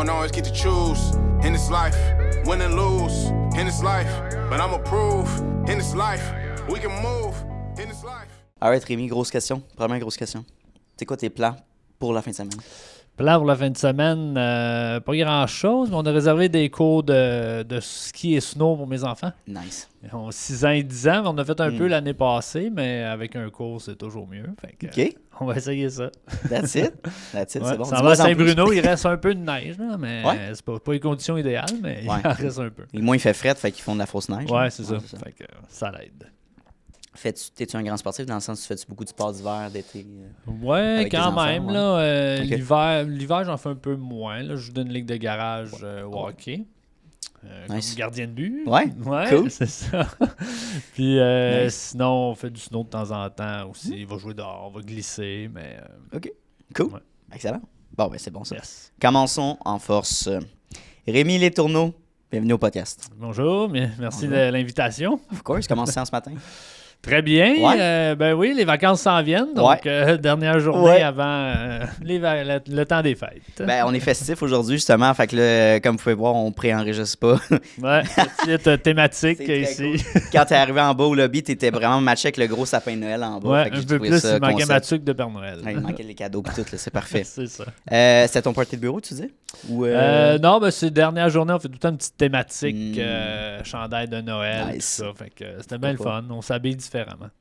don't always get to choose in this life, win and lose in this life, but I'ma prove in this life, we can move in this life. Alright, Rémi, grosse question. Première grosse question. C'est quoi tes plans pour la fin de semaine? Plan pour la fin de semaine, pas grand-chose, mais on a réservé des cours de ski et snow pour mes enfants. Nice. Ils ont 6 ans et 10 ans, mais on a fait un peu l'année passée, mais avec un cours, c'est toujours mieux. Fait que, OK. On va essayer ça. That's it. Ouais, C'est bon. ça Dis-moi va à en Saint-Bruno, plus. il reste un peu de neige, là, mais Ouais. c'est pas les conditions idéales, mais il en reste un peu. Et moins il fait fret, fait qu'ils font de la fausse neige. Ouais, là. c'est ça. Fait que ça l'aide. T'es-tu un grand sportif dans le sens où tu fais beaucoup de sport d'hiver, d'été? Ouais, Avec quand tes enfants, même. ouais. Là, Ok. l'hiver, j'en fais un peu moins. Là. Je joue dans une ligue de garage au hockey. Nice. Comme gardien de but. Ouais, cool. C'est ça. Puis Nice. sinon, on fait du snow de temps en temps aussi. Il va jouer dehors, on va glisser, mais... OK. Cool. Ouais. Excellent. Bon, ben c'est bon ça. yes. Commençons en force. Rémi Letourneau, bienvenue au podcast. Bonjour, merci Bonjour. de l'invitation. Of course, comment ça ce matin? Très bien. Ouais. Ben oui, les vacances s'en viennent. Donc, dernière journée Ouais. avant le temps des fêtes. Ben, on est festif aujourd'hui, justement. Fait que là, comme vous pouvez voir, on pré-enregistre pas. Ouais, petite thématique C'est très ici. cool. Quand t'es arrivé en bas au lobby, t'étais vraiment matché avec le gros sapin de Noël en bas. Ouais, Fait que un j'ai peu trouvé plus, ça il manquait concept. ma tuque de Père Noël. Ouais, il manquait les cadeaux et tout, là, c'est parfait. C'est ça. C'était ton party de bureau, tu dis? Ou, Non, ben c'est dernière journée, on fait tout le temps une petite thématique, Mm. chandail de Noël, Nice. tout ça. Fait que c'était bien le Pourquoi fun. On s'habille différemment.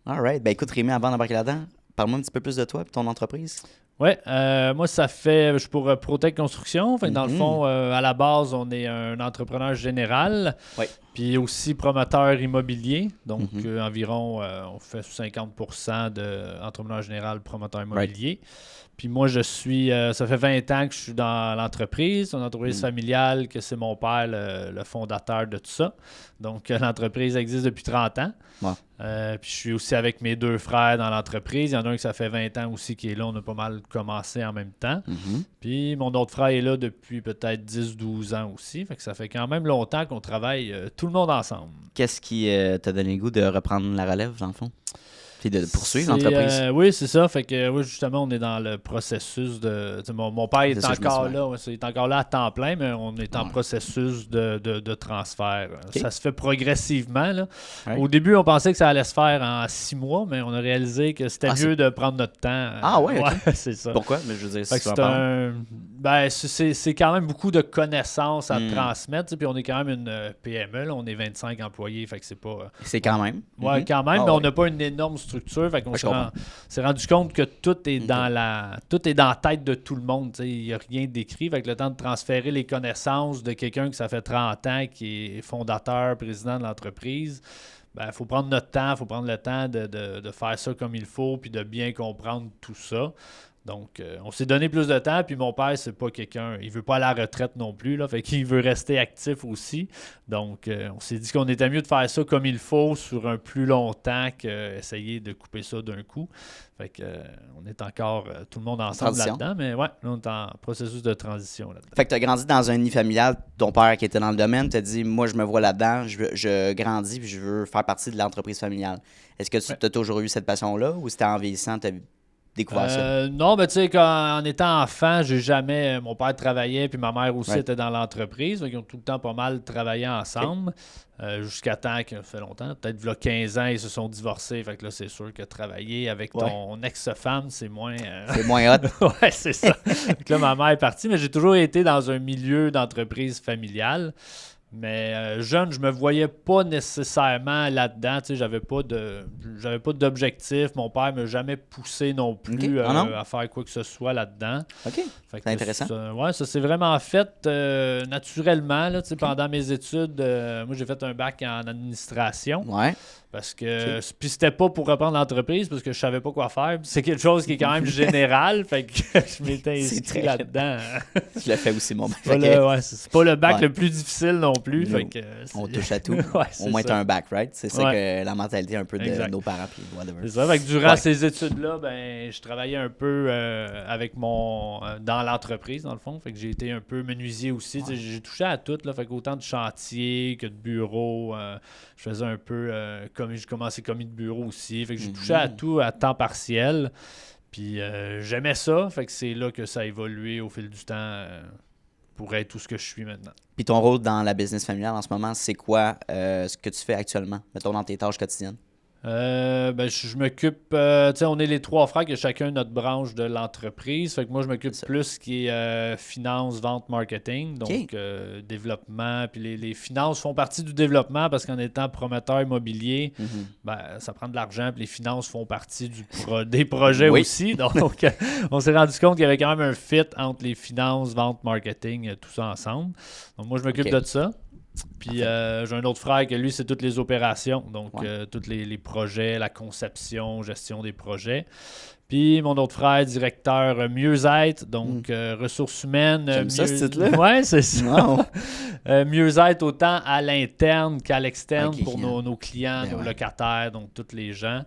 All right. Ben écoute, Rémi, avant d'embarquer là-dedans, parle-moi un petit peu plus de toi et ton entreprise. Ouais, moi, ça fait. Je suis pour Protec Construction. Fait que dans le Mhm. fond, à la base, on est un entrepreneur général. Ouais. Puis aussi promoteur immobilier. Donc, Mhm. environ, on fait 50% d'entrepreneur général, promoteur immobilier. Puis moi, ça fait 20 ans que je suis dans l'entreprise. C'est une entreprise familiale, que c'est mon père, le fondateur de tout ça. Donc, l'entreprise existe depuis 30 ans. Wow. Puis je suis aussi avec mes 2 frères dans l'entreprise. Il y en a un qui ça fait 20 ans aussi qui est là. On a pas mal commencé en même temps. Mhm. Puis mon autre frère est là depuis peut-être 10-12 ans aussi. Fait que ça fait quand même longtemps qu'on travaille tout le monde ensemble. Qu'est-ce qui t'a donné le goût de reprendre la relève, dans le fond? Puis de poursuivre C'est, l'entreprise? oui, c'est ça. Fait que oui, justement, on est dans le processus de. Mon père est C'est ça, je me encore souviens. là. Ouais, il est encore là à temps plein, mais on est en Ouais. processus de transfert. Ok. Ça se fait progressivement. Là. Ouais. Au début, on pensait que ça allait se faire en 6 mois, mais on a réalisé que c'était mieux de prendre notre temps. Ah ouais, ok. c'est ça. Pourquoi? Mais je veux dire, Fait si que tu veux en c'est parler. c'est quand même beaucoup de connaissances à Mm. transmettre. Tu sais, puis on est quand même une PME. Là, on est 25 employés. Fait que c'est pas. C'est quand même. Ouais, Mhm. quand même, Ah mais on ouais. n'a pas une énorme structure. Fait qu'on Je comprends. s'est rendu compte que tout est Ok. tout est dans la tête de tout le monde. Tu sais, il n'y a rien d'écrit. Fait que le temps de transférer les connaissances de quelqu'un qui ça fait 30 ans, qui est fondateur, président de l'entreprise, il faut prendre notre temps, il faut prendre le temps de faire ça comme il faut, puis de bien comprendre tout ça. Donc, on s'est donné plus de temps, puis mon père, c'est pas quelqu'un, il veut pas aller à la retraite non plus, là, fait qu'il veut rester actif aussi. Donc, on s'est dit qu'on était mieux de faire ça comme il faut sur un plus long temps qu'essayer de couper ça d'un coup. Fait que, on est encore tout le monde ensemble Transition. là-dedans, mais ouais, là, on est en processus de transition là-dedans. Fait que tu as grandi dans un nid familial, ton père qui était dans le domaine t'a dit, moi je me vois là-dedans, je grandis puis je veux faire partie de l'entreprise familiale. Est-ce que tu Ouais. as toujours eu cette passion-là ou c'était en vieillissant, tu as découvert ça? Non, mais tu sais, en étant enfant, j'ai jamais. Mon père travaillait, puis ma mère aussi Ouais. était dans l'entreprise. Donc, ils ont tout le temps pas mal travaillé ensemble. Jusqu'à temps que ça fait longtemps, peut-être il y a 15 ans, ils se sont divorcés. Fait que là, c'est sûr que travailler avec ton ex-femme, c'est moins. C'est moins hot. Ouais, c'est ça. Donc là, ma mère est partie, mais j'ai toujours été dans un milieu d'entreprise familiale. Mais jeune, je me voyais pas nécessairement là-dedans. Tu sais, j'avais pas d'objectif. Mon père m'a jamais poussé non plus Ok. Ah non? à faire quoi que ce soit là-dedans. OK. Fait que C'est intéressant. ça s'est vraiment fait naturellement. Là, tu sais, pendant mes études, moi, j'ai fait un bac en administration. Ouais. Parce que puis c'était pas pour reprendre l'entreprise parce que je savais pas quoi faire. C'est quelque chose qui est quand même général. Fait que je m'étais C'est inscrit très là-dedans. Je l'ai fait aussi, mon bac. Pas Fait que c'est pas le bac Ouais. le plus difficile non plus. No. Fait que, on touche à tout. Ouais, c'est Au moins, ça. tu as un bac, right? C'est ça Ouais. que la mentalité un peu de Exact. nos parents puis whatever. C'est ça. Fait que durant Ouais. ces études-là, je travaillais un peu avec dans l'entreprise, dans le fond. Fait que j'ai été un peu menuisier aussi. Tu sais, j'ai touché à tout. Là, fait qu'autant de chantier que de bureau. Je faisais un peu j'ai commencé commis de bureau aussi. Fait que j'ai touché à tout à temps partiel. Puis j'aimais ça. Fait que c'est là que ça a évolué au fil du temps. pour être tout ce que je suis maintenant. Puis ton rôle dans la business familiale en ce moment, c'est quoi ce que tu fais actuellement, mettons dans tes tâches quotidiennes? Je m'occupe, tu sais, on est les 3 frères qui ont chacun notre branche de l'entreprise. Fait que moi, je m'occupe plus ce qui est finance, vente, marketing, donc développement. Puis les finances font partie du développement parce qu'en étant promoteur immobilier, ça prend de l'argent. Puis les finances font partie des projets aussi. Donc, on s'est rendu compte qu'il y avait quand même un fit entre les finances, vente, marketing, tout ça ensemble. Donc, moi, je m'occupe de ça. Puis j'ai un autre frère que lui, c'est toutes les opérations, donc tous les projets, la conception, gestion des projets. Puis mon autre frère, directeur mieux-être, donc ressources humaines. J'aime ça, ce titre-là. Oui, c'est ça. Wow. Mieux-être autant à l'interne qu'à l'externe pour clients. nos clients, nos locataires, donc tous les gens.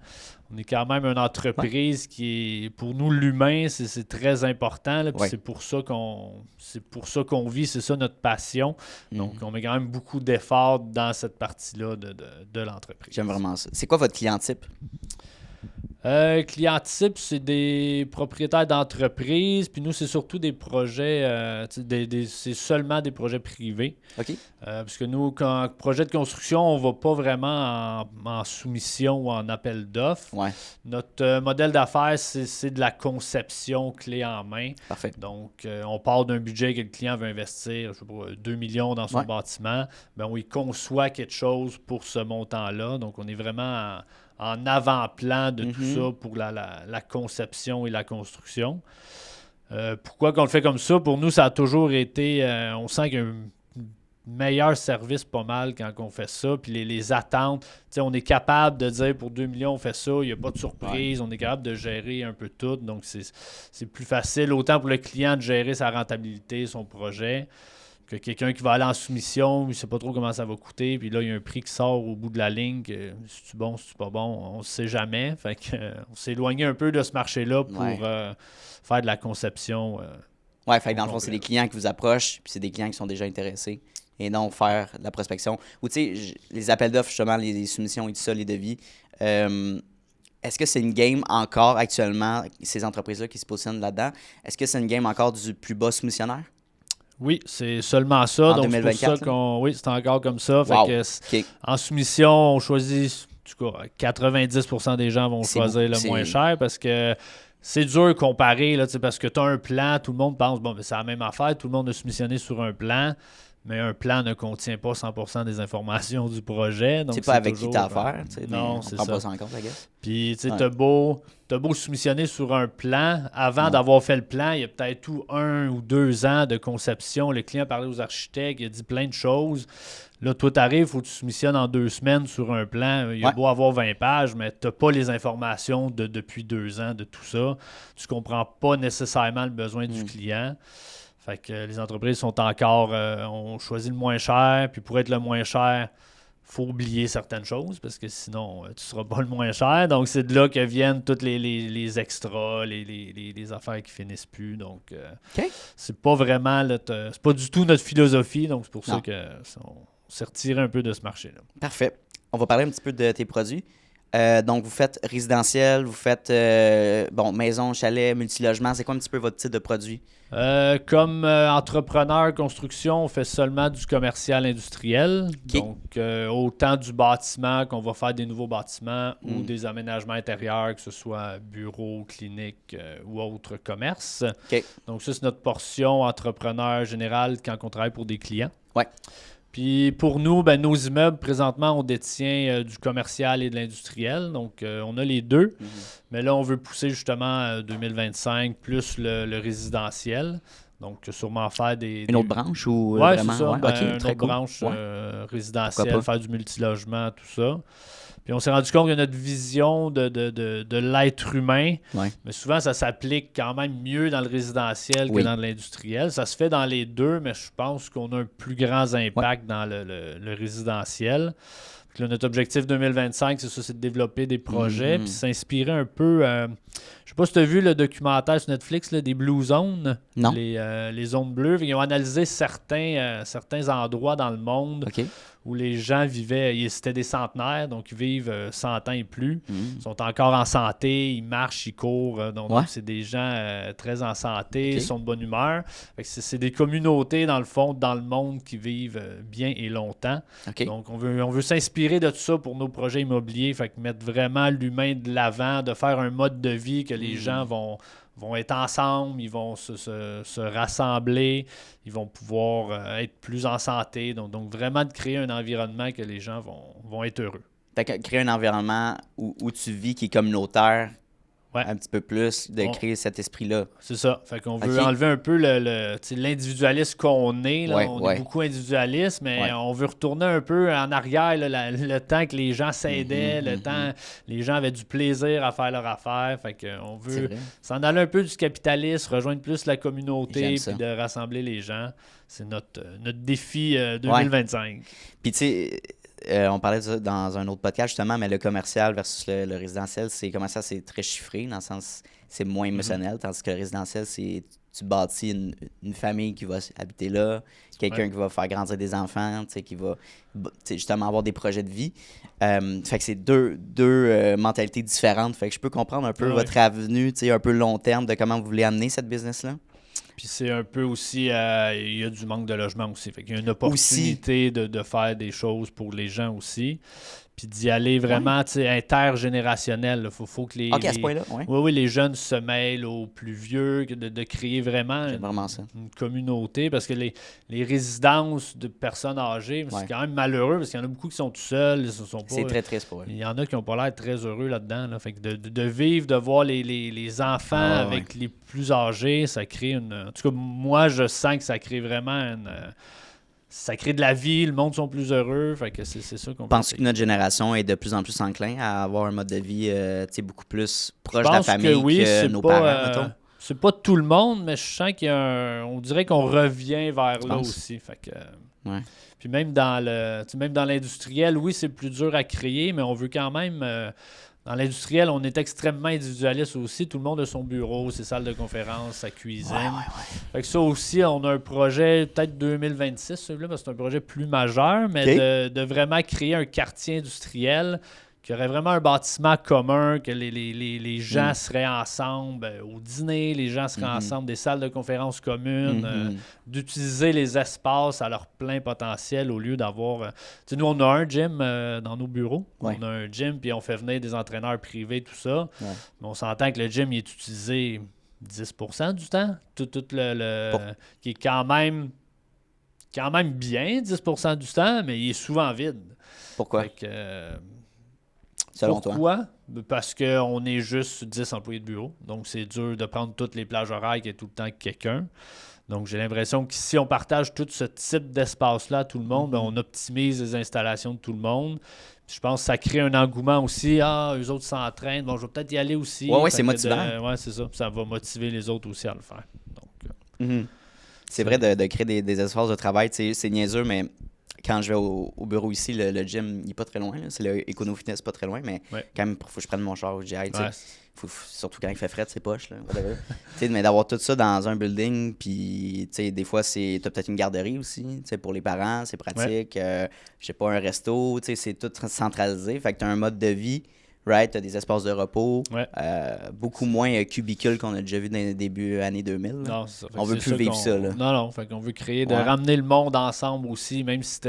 On est quand même une entreprise qui est, pour nous, l'humain, c'est très important. Là, puis c'est pour ça qu'on vit, c'est ça notre passion. Donc, on met quand même beaucoup d'efforts dans cette partie-là de l'entreprise. J'aime vraiment ça. C'est quoi votre client type? Client type, c'est des propriétaires d'entreprises. Puis nous, c'est surtout des projets, c'est seulement des projets privés. OK. Parce que nous, quand projet de construction, on ne va pas vraiment en soumission ou en appel d'offres. Ouais. Notre modèle d'affaires, c'est de la conception clé en main. Parfait. Donc, on part d'un budget que le client veut investir, je sais pas, 2 millions dans son bâtiment. Bien, on y conçoit quelque chose pour ce montant-là. Donc, on est vraiment en avant-plan de tout ça pour la conception et la construction. Pourquoi qu'on le fait comme ça? Pour nous, ça a toujours été... on sent qu'il y a un meilleur service pas mal quand on fait ça. Puis les attentes, on est capable de dire pour 2 millions, on fait ça, il n'y a pas de surprise, on est capable de gérer un peu tout. Donc, c'est plus facile, autant pour le client de gérer sa rentabilité, son projet, que quelqu'un qui va aller en soumission, il ne sait pas trop comment ça va coûter, puis là, il y a un prix qui sort au bout de la ligne, que c'est-tu bon, c'est-tu pas bon, on ne sait jamais. Fait que, on s'est éloigné un peu de ce marché-là pour faire de la conception. Fait que dans le fond, c'est des clients qui vous approchent, puis c'est des clients qui sont déjà intéressés, et non faire de la prospection. Ou tu sais, les appels d'offres, justement, les soumissions et tout ça, les devis, est-ce que c'est une game encore actuellement, ces entreprises-là qui se positionnent là-dedans, est-ce que c'est une game encore du plus bas soumissionnaire? Oui, c'est seulement ça. En donc 2024, c'est pour ça oui, c'est encore comme ça. Wow. Fait que, en soumission, on choisit, en tout cas, 90% des gens vont choisir le moins cher parce que c'est dur de comparer, là, parce que tu as un plan, tout le monde pense, bon, c'est la même affaire, tout le monde a soumissionné sur un plan, mais un plan ne contient pas 100% des informations du projet. Donc c'est pas avec qui t'as affaire. Non, c'est ça. On prend pas ça en compte, la guess. Puis, tu sais, t'as beau soumissionner sur un plan. Avant d'avoir fait le plan, il y a peut-être 1 ou 2 ans de conception. Le client parlait aux architectes, il a dit plein de choses. Là, toi, t'arrives, il faut que tu soumissionnes en 2 semaines sur un plan. Il a beau avoir 20 pages, mais t'as pas les informations depuis 2 ans de tout ça. Tu comprends pas nécessairement le besoin du client. Fait que les entreprises sont encore... on choisit le moins cher, puis pour être le moins cher, il faut oublier certaines choses, parce que sinon, tu ne seras pas le moins cher. Donc, c'est de là que viennent toutes les extras, les affaires qui finissent plus. Donc, c'est pas vraiment... c'est pas du tout notre philosophie, donc c'est pour ça qu'on s'est retiré un peu de ce marché-là. Parfait. On va parler un petit peu de tes produits. Donc, vous faites résidentiel, vous faites maison, chalet, multilogement. C'est quoi un petit peu votre type de produit? Comme entrepreneur construction, on fait seulement du commercial industriel. Okay. Donc, autant du bâtiment qu'on va faire des nouveaux bâtiments ou des aménagements intérieurs, que ce soit bureaux, cliniques ou autres commerces. Okay. Donc, ça, c'est notre portion entrepreneur général quand on travaille pour des clients. Ouais. Puis pour nous, nos immeubles, présentement, on détient du commercial et de l'industriel. Donc, on a les deux. Mais là, on veut pousser justement 2025 plus le résidentiel. Donc, sûrement faire une autre branche ou ouais, vraiment? C'est ça. Une autre branche résidentielle, faire du multilogement, tout ça. Puis on s'est rendu compte que notre vision de l'être humain, mais souvent ça s'applique quand même mieux dans le résidentiel que dans l'industriel. Ça se fait dans les deux, mais je pense qu'on a un plus grand impact dans le résidentiel. Puis là, notre objectif 2025, c'est ça, c'est de développer des projets, puis s'inspirer un peu. Je sais pas si tu as vu le documentaire sur Netflix, là, des Blue Zones, les zones bleues. Ils ont analysé certains endroits dans le monde où les gens vivaient, c'était des centenaires, donc ils vivent 100 ans et plus. Ils sont encore en santé, ils marchent, ils courent. Donc c'est des gens très en santé, ils sont de bonne humeur. Fait que c'est des communautés, dans le fond, dans le monde qui vivent bien et longtemps. Donc on veut s'inspirer de tout ça pour nos projets immobiliers. Fait que mettre vraiment l'humain de l'avant, de faire un mode de vie que les gens vont être ensemble, ils vont se rassembler, ils vont pouvoir être plus en santé. Donc vraiment de créer un environnement que les gens vont être heureux. Fait que créer un environnement où tu vis qui est communautaire, un petit peu plus, de créer cet esprit-là. C'est ça. Fait qu'on veut enlever un peu l'individualisme qu'on est. Là. On est beaucoup individualiste, mais on veut retourner un peu en arrière, là, le temps que les gens s'aidaient, le temps les gens avaient du plaisir à faire leur affaire. Fait qu'on veut s'en aller un peu du capitalisme, rejoindre plus la communauté, puis de rassembler les gens. C'est notre défi 2025. Puis tu sais... on parlait de ça dans un autre podcast, justement, mais le commercial versus le résidentiel, c'est très chiffré, dans le sens c'est moins émotionnel, tandis que le résidentiel, c'est tu bâtis une famille qui va habiter là, quelqu'un qui va faire grandir des enfants, qui va justement avoir des projets de vie. Fait que c'est deux mentalités différentes. Fait que je peux comprendre un peu votre avenue, un peu long terme, de comment vous voulez amener cette business-là. Puis c'est un peu aussi, il y a du manque de logement aussi. Fait qu'il y a une opportunité de faire des choses pour les gens aussi. Puis d'y aller vraiment intergénérationnel. Il faut que à ce point-là, les jeunes se mêlent aux plus vieux, de créer vraiment une communauté. Parce que les résidences de personnes âgées, c'est quand même malheureux parce qu'il y en a beaucoup qui sont tout seuls. C'est très triste pour eux. Il y en a qui n'ont pas l'air très heureux là-dedans. Là. Fait que de vivre, de voir les enfants avec les plus âgés, ça crée une... En tout cas, moi, je sens que ça crée vraiment ça crée de la vie, le monde sont plus heureux, fait que c'est ça qu'on pense que notre génération est de plus en plus enclin à avoir un mode de vie beaucoup plus proche de la famille que nos parents, mettons. C'est pas tout le monde, mais je sens on dirait qu'on revient vers là aussi. Fait que, puis même dans l'industriel, oui, c'est plus dur à créer, mais on veut quand même... Dans l'industriel, on est extrêmement individualiste aussi. Tout le monde a son bureau, ses salles de conférence, sa cuisine. Fait que ça aussi, on a un projet, peut-être 2026, celui-là, parce que c'est un projet plus majeur, mais de vraiment créer un quartier industriel qui aurait vraiment un bâtiment commun, que les gens seraient ensemble au dîner, les gens seraient ensemble, des salles de conférence communes, d'utiliser les espaces à leur plein potentiel au lieu d'avoir... nous, on a un gym dans nos bureaux. On a un gym, puis on fait venir des entraîneurs privés, tout ça. Mais on s'entend que le gym il est utilisé 10% du temps, tout qui est quand même bien, 10% du temps, mais il est souvent vide. Pourquoi? Fait que, Pourquoi? Parce qu'on est juste 10 employés de bureau. Donc, c'est dur de prendre toutes les plages horaires qu'il y a tout le temps quelqu'un. Donc, j'ai l'impression que si on partage tout ce type d'espace-là à tout le monde, on optimise les installations de tout le monde. Puis je pense que ça crée un engouement aussi. Eux autres s'entraînent. Bon, je vais peut-être y aller aussi. Oui, c'est motivant. Oui, c'est ça. Ça va motiver les autres aussi à le faire. Donc, c'est vrai de créer des espaces de travail. C'est niaiseux, mais... Quand je vais au bureau ici, le gym, il n'est pas très loin. Là. C'est le Econo Fitness, pas très loin, mais quand même, il faut que je prenne mon char au GI. Surtout quand il fait frais, c'est poche. Là, mais d'avoir tout ça dans un building, puis des fois, tu as peut-être une garderie aussi. Pour les parents, c'est pratique. Je sais pas, un resto, c'est tout centralisé. Fait que tu as un mode de vie. Right, tu as des espaces de repos, beaucoup moins cubicules qu'on a déjà vu dans les débuts années 2000. Non, c'est ça. On veut plus vivre ça. Là. Non, fait qu'on veut créer, de ramener le monde ensemble aussi, même si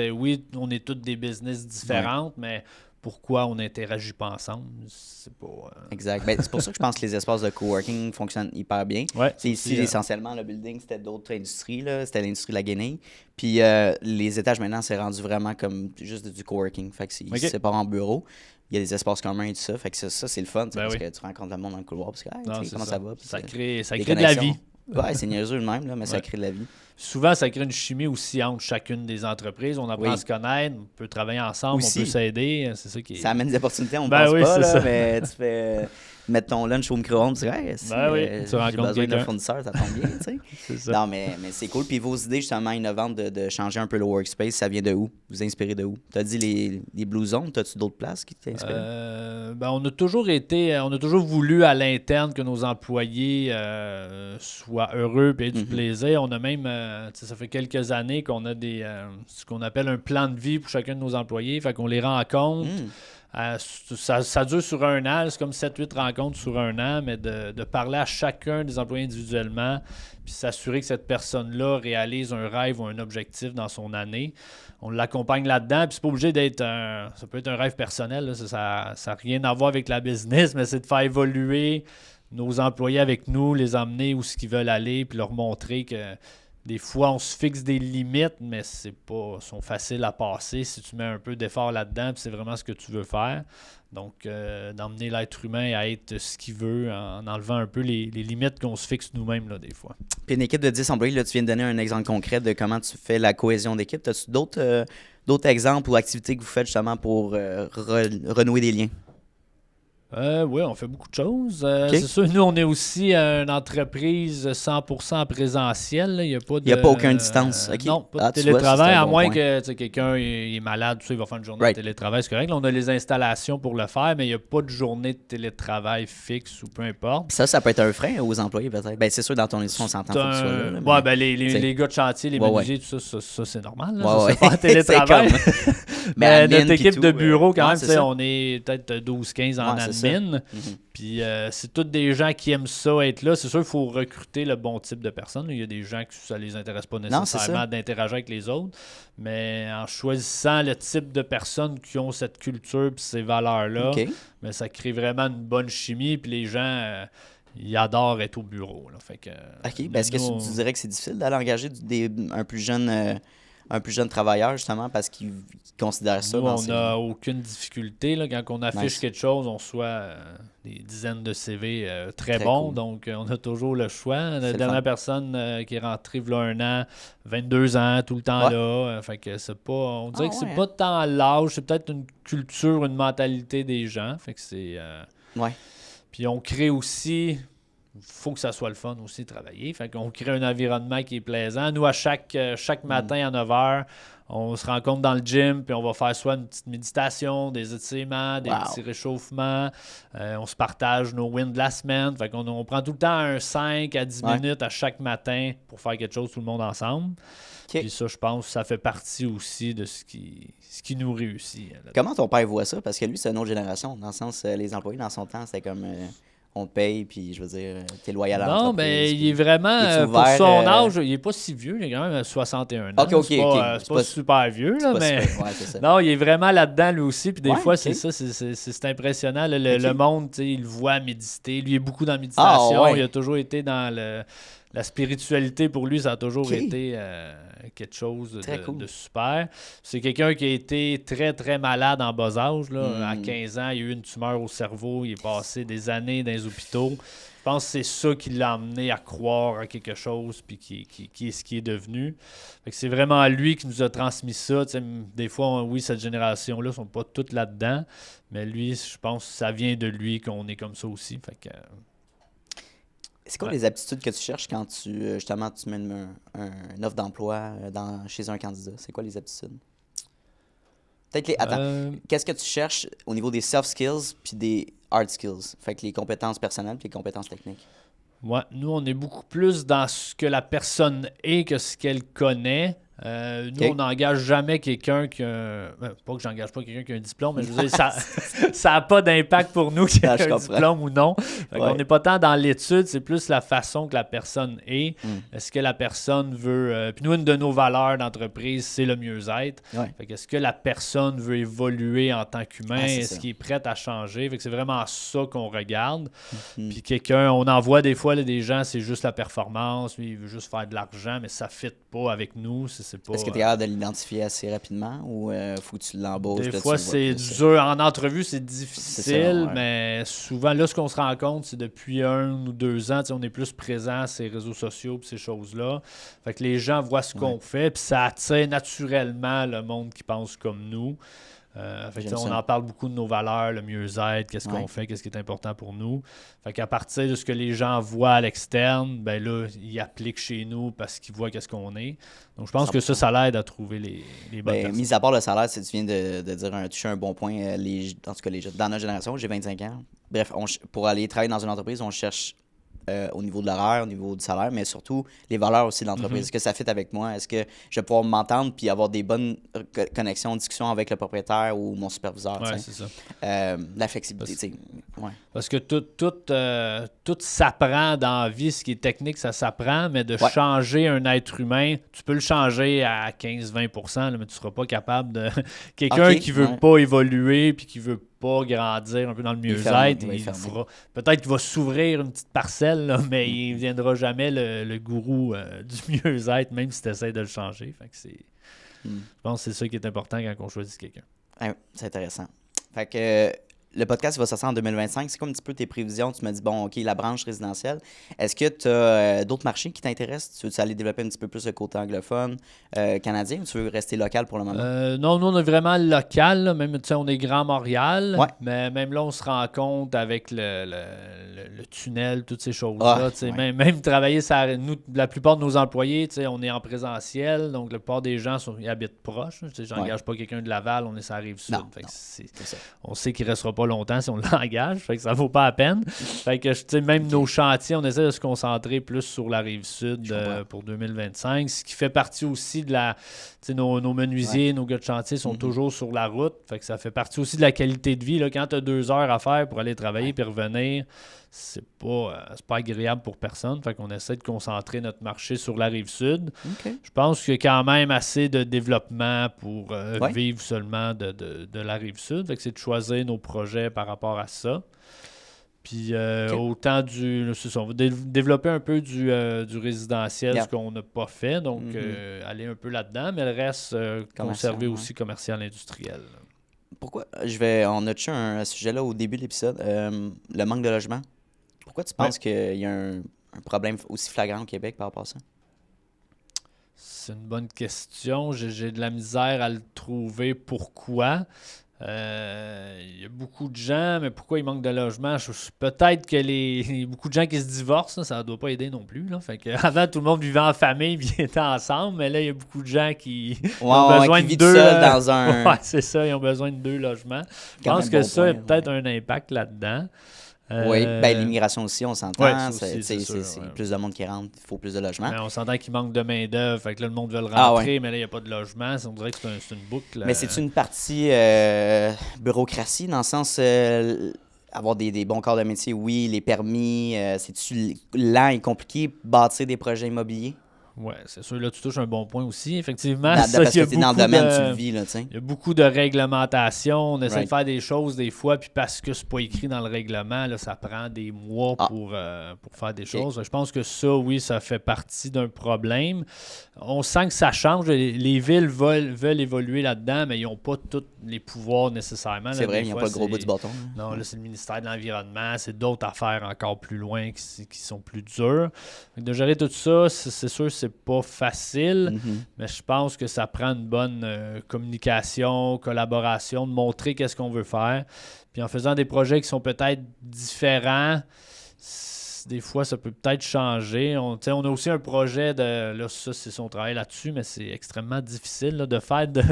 on est toutes des business différentes, mais pourquoi on n'interagit pas ensemble, c'est pas... Exact. C'est pour ça que je pense que les espaces de coworking fonctionnent hyper bien. Ici, essentiellement, le building, c'était d'autres industries. Là. C'était l'industrie de la guenille. Puis les étages, maintenant, c'est rendu vraiment comme juste du coworking. Fait que c'est séparé en bureau. Il y a des espaces communs et tout ça. Fait que ça c'est le fun, parce que tu rencontres le monde dans le couloir. Parce que, comment ça va? Ça crée de la vie. Ouais, c'est niaiseux de même, là, mais ça crée de la vie. Souvent, ça crée une chimie aussi entre chacune des entreprises. On apprend à se connaître, on peut travailler ensemble, on peut s'aider. C'est ça qui est... Ça amène des opportunités, on ne pense pas, là, mais tu fais... mettre ton lunch au micro-ondes, tu dirais, hey, si, oui, tu j'ai rencontres besoin d'un quelqu'un. fournisseur, ça tombe bien, tu sais. C'est ça. Non, mais c'est cool. Puis vos idées, justement, innovantes de changer un peu le workspace, ça vient de où? Vous inspirez de où? Tu as dit les Blue Zones, as-tu d'autres places qui t'inspirent? On a toujours voulu à l'interne que nos employés soient heureux et aient du plaisir. On a même, ça fait quelques années qu'on a ce qu'on appelle un plan de vie pour chacun de nos employés. Fait qu'on les rencontre. Ça dure sur un an, c'est comme 7-8 rencontres sur un an, mais de parler à chacun des employés individuellement, puis s'assurer que cette personne-là réalise un rêve ou un objectif dans son année. On l'accompagne là-dedans, puis c'est pas obligé d'être ça peut être un rêve personnel, là, ça n'a rien à voir avec la business, mais c'est de faire évoluer nos employés avec nous, les emmener où ce qu'ils veulent aller, puis leur montrer que des fois, on se fixe des limites, mais sont faciles à passer si tu mets un peu d'effort là-dedans, puis c'est vraiment ce que tu veux faire. Donc, d'emmener l'être humain à être ce qu'il veut en enlevant un peu les limites qu'on se fixe nous-mêmes, là, des fois. Puis une équipe de 10 employés, là, tu viens de donner un exemple concret de comment tu fais la cohésion d'équipe. As-tu d'autres exemples ou activités que vous faites justement pour renouer des liens? Oui, on fait beaucoup de choses. C'est sûr, nous, on est aussi une entreprise 100% en présentiel. Là. Il n'y a pas aucune distance. Okay. Non, pas de télétravail, à moins que quelqu'un est malade, il va faire une journée de télétravail, c'est correct. Là, on a les installations pour le faire, mais il n'y a pas de journée de télétravail fixe ou peu importe. Ça peut être un frein aux employés, peut-être. Ben, c'est sûr, dans ton édition, on s'entend qu'il faut que tu sois là. Les gars de chantier, les menuisiers, tout ça, c'est normal. Là, c'est pas en télétravail. Mais notre équipe de bureau, quand même, ça. on est peut-être 12-15 en admin. Puis c'est tous des gens qui aiment ça, être là. C'est sûr qu'il faut recruter le bon type de personnes. Il y a des gens que ça les intéresse pas nécessairement d'interagir avec les autres. Mais en choisissant le type de personnes qui ont cette culture et ces valeurs-là, mais ça crée vraiment une bonne chimie. Puis les gens, ils adorent être au bureau. Là. Fait que, est-ce que tu dirais que c'est difficile d'aller engager un plus jeune travailleur, justement, parce qu'il considère ça? Nous, on n'a aucune difficulté. Là, quand on affiche quelque chose, on reçoit des dizaines de CV très bons. Cool. Donc, on a toujours le choix. La dernière personne qui est rentrée il y a un an, 22 ans, tout le temps là. Fait que c'est pas... On dirait que c'est pas tant l'âge, c'est peut-être une culture, une mentalité des gens. Fait que c'est... Puis on crée aussi... Il faut que ça soit le fun aussi de travailler. Fait qu'on crée un environnement qui est plaisant. Nous, à chaque matin à 9h, on se rencontre dans le gym, puis on va faire soit une petite méditation, des étirements, des petits réchauffements. On se partage nos wins de la semaine. Fait qu'on on prend tout le temps un 5 à 10 minutes à chaque matin pour faire quelque chose tout le monde ensemble. Puis ça, je pense, ça fait partie aussi de ce qui nous réussit. Comment ton père voit ça? Parce que lui, c'est une autre génération. Dans le sens, les employés, dans son temps, c'était comme... on te paye, puis je veux dire, t'es loyal à l'entreprise. Non, mais il est vraiment, pour son âge, il est pas si vieux, il a quand même 61 ans. C'est pas super vieux, là, mais... Non, il est vraiment là-dedans, lui aussi, puis des fois, c'est ça, c'est impressionnant. Le monde, il le voit méditer. Lui, il est beaucoup dans la méditation. Il a toujours été dans la spiritualité, pour lui, ça a toujours été quelque chose de super. C'est quelqu'un qui a été très, très malade en bas âge. Là. À 15 ans, il a eu une tumeur au cerveau. Il est passé des années dans les hôpitaux. Je pense que c'est ça qui l'a amené à croire à quelque chose puis qui est ce qui est devenu. Fait que c'est vraiment lui qui nous a transmis ça. T'sais, des fois, oui, cette génération-là ne sont pas toutes là-dedans, mais lui, je pense que ça vient de lui qu'on est comme ça aussi. Fait que... C'est quoi les aptitudes que tu cherches quand tu mets une offre d'emploi chez un candidat? C'est quoi les aptitudes? Peut-être Attends, qu'est-ce que tu cherches au niveau des soft skills puis des hard skills? Fait que les compétences personnelles puis les compétences techniques. Ouais, nous, on est beaucoup plus dans ce que la personne est que ce qu'elle connaît. Nous, on n'engage jamais quelqu'un qui a... pas que j'engage pas quelqu'un qui a un diplôme, mais je veux dire, ça n'a pas d'impact pour nous qu'il y ait un diplôme ou non. On n'est pas tant dans l'étude, c'est plus la façon que la personne est. Est-ce que la personne veut... Puis nous, une de nos valeurs d'entreprise, c'est le mieux-être. Fait que est-ce que la personne veut évoluer en tant qu'humain? Est-ce qu'il est prêt à changer? Fait que c'est vraiment ça qu'on regarde. Puis on en voit des fois des gens, c'est juste la performance, lui, il veut juste faire de l'argent, mais ça ne fit pas avec nous. Est-ce que tu es capable de l'identifier assez rapidement ou faut que tu l'embauches? Des fois, c'est dur. En entrevue, c'est difficile, mais souvent, là, ce qu'on se rend compte, c'est depuis 1 ou 2 ans, on est plus présent à ces réseaux sociaux et ces choses-là. Fait que les gens voient ce qu'on fait, puis ça attire naturellement le monde qui pense comme nous. On en parle beaucoup de nos valeurs, le mieux-être, qu'est-ce qu'on fait, qu'est-ce qui est important pour nous. Fait qu'à partir de ce que les gens voient à l'externe, ben là, ils appliquent chez nous parce qu'ils voient qu'est-ce qu'on est. Donc, je pense que ça l'aide à trouver les bonnes personnes. Mis à part le salaire, tu viens de dire toucher un bon point. En tout cas, dans notre génération, j'ai 25 ans. Bref, pour aller travailler dans une entreprise, on cherche au niveau de l'horaire, au niveau du salaire, mais surtout les valeurs aussi de l'entreprise. Est-ce que ça fit avec moi? Est-ce que je vais pouvoir m'entendre puis avoir des bonnes connexions, discussions avec le propriétaire ou mon superviseur? Oui, c'est ça. La flexibilité. Parce que tout s'apprend dans la vie. Ce qui est technique, ça s'apprend, mais de changer un être humain, tu peux le changer à 15-20 %, mais tu ne seras pas capable de... Quelqu'un qui ne veut pas évoluer puis qui veut pas grandir un peu dans le mieux-être, il fera. Peut-être qu'il va s'ouvrir une petite parcelle, là, mais il ne viendra jamais le gourou du mieux-être, même si tu essaies de le changer. Fait que je pense que c'est ça qui est important quand on choisit quelqu'un. C'est intéressant. Fait que le podcast va sortir en 2025. C'est comme un petit peu tes prévisions. Tu m'as dit, bon, OK, la branche résidentielle. Est-ce que tu as d'autres marchés qui t'intéressent? Tu veux aller développer un petit peu plus le côté anglophone canadien ou tu veux rester local pour le moment? Non, nous, on est vraiment local. Là. Même, on est Grand Montréal. Mais même là, on se rend compte avec le tunnel, toutes ces choses-là. Même travailler, nous, la plupart de nos employés, on est en présentiel. Donc, la plupart des gens ils habitent proches. J'engage pas quelqu'un de Laval, on est sur la Rive-Sud. On sait qu'il ne restera pas longtemps si on l'engage, fait que ça vaut pas la peine. Fait que même nos chantiers, on essaie de se concentrer plus sur la Rive-Sud pour 2025, ce qui fait partie aussi de nos menuisiers, nos gars de chantier sont toujours sur la route, fait que ça fait partie aussi de la qualité de vie. Là, quand tu as 2 heures à faire pour aller travailler puis revenir, c'est pas agréable pour personne. Fait qu'on essaie de concentrer notre marché sur la Rive-Sud. Je pense qu'il y a quand même assez de développement pour vivre seulement de la Rive-Sud. Fait que c'est de choisir nos projets par rapport à ça. Puis autant on va développer un peu du résidentiel, ce qu'on n'a pas fait. Donc, aller un peu là-dedans, mais le reste, conserver aussi commercial industriel. Pourquoi? On a touché un sujet là au début de l'épisode, le manque de logement. Pourquoi tu penses qu'il y a un problème aussi flagrant au Québec par rapport à ça? C'est une bonne question. J'ai de la misère à le trouver. Pourquoi? Il y a beaucoup de gens, mais pourquoi il manque de logement? Peut-être que beaucoup de gens qui se divorcent, ça ne doit pas aider non plus. Là. Fait que, avant, tout le monde vivait en famille et était ensemble, mais là, il y a beaucoup de gens qui ont besoin de 2. Dans un... Ouais, c'est ça, ils ont besoin de 2 logements. Je pense que ça a peut-être un impact là-dedans. Oui, l'immigration aussi, on s'entend. C'est plus de monde qui rentre, il faut plus de logements. On s'entend qu'il manque de main-d'œuvre, fait que là, le monde veut le rentrer, mais là, il n'y a pas de logement. On dirait que c'est une boucle. Mais c'est une partie bureaucratie, dans le sens avoir des bons corps de métier, oui, les permis, c'est-tu lent et compliqué bâtir des projets immobiliers? Oui, c'est sûr. Là, tu touches un bon point aussi. Effectivement, parce que tu es dans le domaine, tu le vis. Il y a beaucoup de réglementation. On essaie de faire des choses des fois, puis parce que c'est pas écrit dans le règlement, là, ça prend des mois pour faire des choses. Je pense que ça, oui, ça fait partie d'un problème. On sent que ça change. Les villes veulent évoluer là-dedans, mais ils n'ont pas tous les pouvoirs nécessairement. C'est vrai, ils n'ont pas le gros bout du bâton. Non, là, c'est le ministère de l'Environnement. C'est d'autres affaires encore plus loin qui sont plus dures. De gérer tout ça, c'est sûr, c'est pas facile, mais je pense que ça prend une bonne communication, collaboration, de montrer qu'est-ce qu'on veut faire. Puis en faisant des projets qui sont peut-être différents, des fois, ça peut peut-être changer. On a aussi un projet là, ça, c'est son travail là-dessus, mais c'est extrêmement difficile là, de faire de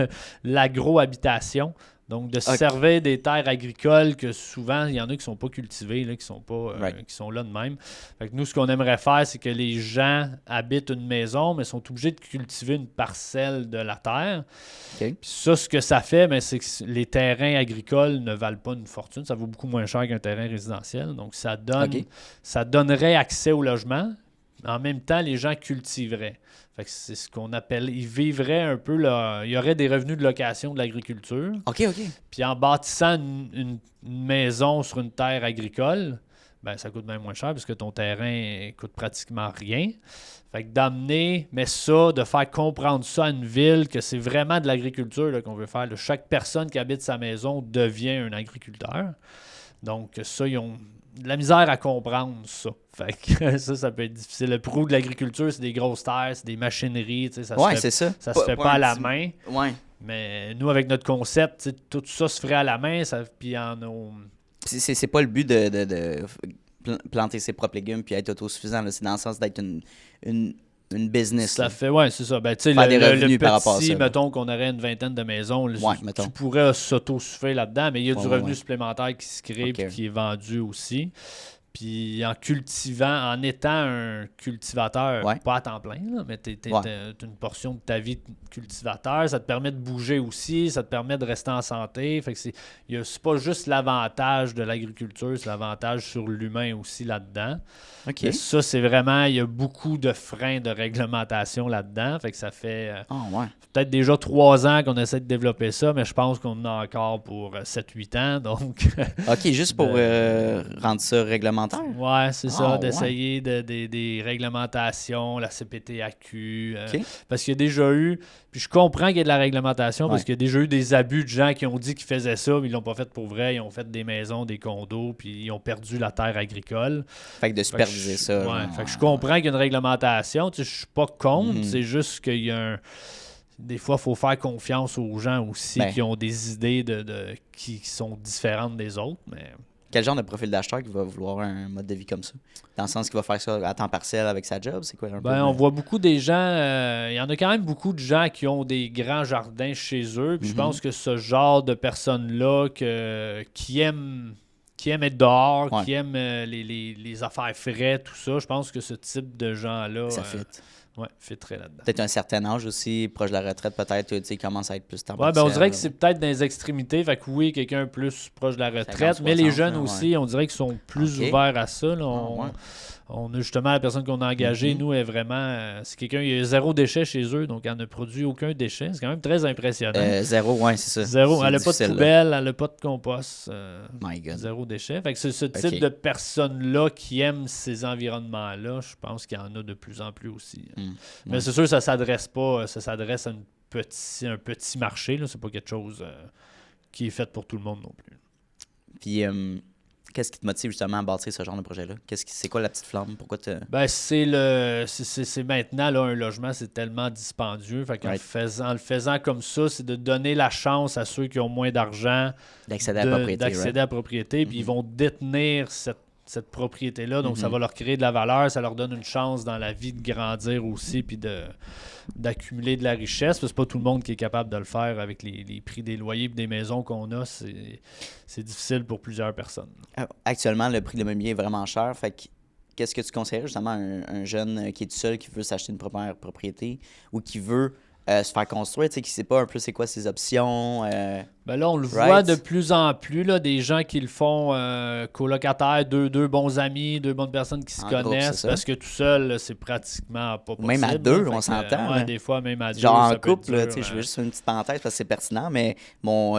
l'agrohabitation. Donc, de se servir des terres agricoles que souvent, il y en a qui ne sont pas cultivées, là, qui sont là de même. Fait que nous, ce qu'on aimerait faire, c'est que les gens habitent une maison, mais sont obligés de cultiver une parcelle de la terre. Puis ça, ce que ça fait, c'est que les terrains agricoles ne valent pas une fortune. Ça vaut beaucoup moins cher qu'un terrain résidentiel. Donc, ça donnerait accès au logement. En même temps, les gens cultiveraient. Fait que c'est ce qu'on appelle... Ils vivraient un peu... il y aurait des revenus de location de l'agriculture. OK. Puis en bâtissant une maison sur une terre agricole, ça coûte même moins cher parce que ton terrain coûte pratiquement rien. Fait que d'amener... Mais ça, de faire comprendre ça à une ville, que c'est vraiment de l'agriculture là, qu'on veut faire. Là. Chaque personne qui habite sa maison devient un agriculteur. Donc, ça, ils ont de la misère à comprendre ça. Fait que ça peut être difficile. Le pro de l'agriculture, c'est des grosses terres, c'est des machineries, tu sais, ça Ouais, se c'est ça. se fait pas à la main. Ouais. Mais nous, avec notre concept, tu sais, tout ça se ferait à la main, puis en nos... C'est pas le but de planter ses propres légumes puis être autosuffisant. Là. C'est dans le sens d'être une business. Ça là. fait, ouais, c'est ça. Ben, tu sais, Faire des le revenus par rapport à petit, ça, là. mettons qu'on aurait une vingtaine de maisons, là, Ouais, tu mettons. pourrais s'autosuffire là-dedans, mais il y a du Ouais, revenu ouais. supplémentaire qui se crée Ok. et qui est vendu aussi. Puis en cultivant, en étant un cultivateur, Ouais. pas à temps plein, là, mais t'as une portion de ta vie de cultivateur, ça te permet de bouger aussi, ça te permet de rester en santé. Fait que c'est pas juste l'avantage de l'agriculture, c'est l'avantage sur l'humain aussi là-dedans. OK. Mais ça, c'est vraiment, il y a beaucoup de freins de réglementation là-dedans. Fait que ça fait Ah, ouais. peut-être déjà 3 ans qu'on essaie de développer ça, mais je pense qu'on en a encore pour 7-8 ans. Donc, OK, juste pour rendre ça réglementaire. ouais, c'est ça, Ah, d'essayer des réglementations, la CPTAQ. OK. Parce qu'il y a déjà eu, puis je comprends qu'il y a de la réglementation, parce Ouais. qu'il y a déjà eu des abus de gens qui ont dit qu'ils faisaient ça, mais ils l'ont pas fait pour vrai. Ils ont fait des maisons, des condos, puis ils ont perdu la terre agricole. Fait que de superviser ça. Ouais, genre, fait que je comprends qu'il y a une réglementation. Tu sais, je suis pas contre, Mhm. c'est juste qu'il y a des fois, il faut faire confiance aux gens aussi Ben. qui ont des idées qui sont différentes des autres. Mais Quel genre de profil d'acheteur qui va vouloir un mode de vie comme ça? Dans le sens qu'il va faire ça à temps partiel avec sa job? C'est quoi un peu? on voit beaucoup des gens, il y en a quand même beaucoup de gens qui ont des grands jardins chez eux. Puis je Mhm. pense que ce genre de personnes-là qui aiment être dehors, Ouais. qui aiment les affaires frais, tout ça, je pense que ce type de gens-là Ça fit. fitterait là-dedans. Peut-être un certain âge aussi, proche de la retraite, peut-être, tu sais, il commence à être plus temps Ouais, partiel. on dirait que c'est peut-être dans les extrémités. Fait que oui, quelqu'un plus proche de la retraite. 50, Mais les 60, jeunes là, aussi, on dirait qu'ils sont plus Ok. ouverts à ça. Là. ouais. On a justement la personne qu'on a engagée, Mhm. nous, est vraiment. C'est quelqu'un, il y a 0 déchet chez eux, donc elle ne produit aucun déchet. C'est quand même très impressionnant. Zéro, ouais, c'est ça. Zéro. C'est Elle n'a pas de difficile, là. poubelle, elle n'a pas de compost. My God. 0 déchet. Fait que c'est ce type Ok. de personnes-là qui aiment ces environnements-là. Je pense qu'il y en a de plus en plus aussi. Mm. Mais Ouais. c'est sûr que ça s'adresse pas. Ça s'adresse à un petit marché. Là. C'est pas quelque chose qui est fait pour tout le monde non plus. Puis, qu'est-ce qui te motive justement à bâtir ce genre de projet-là? C'est quoi la petite flamme? Pourquoi tu... Ben, c'est maintenant là, un logement, c'est tellement dispendieux. Fait qu'en Right. le faisant comme ça, c'est de donner la chance à ceux qui ont moins d'argent D'accéder à la propriété, d'accéder right? à la propriété, puis ils vont détenir cette propriété-là. Donc, ça Mhm. va leur créer de la valeur, ça leur donne une chance dans la vie de grandir aussi, puis d'accumuler de la richesse. Parce que c'est pas tout le monde qui est capable de le faire avec les prix des loyers et des maisons qu'on a. C'est difficile pour plusieurs personnes. Actuellement, le prix de l'immobilier est vraiment cher. Fait que, qu'est-ce que tu conseillerais justement à un jeune qui est tout seul, qui veut s'acheter une première propriété ou qui veut se faire construire, tu sais, qui ne sait pas un peu c'est quoi ses options? Ben là, on le Right. voit de plus en plus, là, des gens qui le font colocataires, deux bons amis, 2 bonnes personnes qui se En groupe, connaissent, c'est ça. parce que tout seul, là, c'est pratiquement pas possible. Même à là. deux, Fait on que, s'entend, ouais, là. des fois, même à deux. Genre en ça peut être couple, là, dur, tu sais, je veux juste faire une petite parenthèse parce que c'est pertinent, mais mon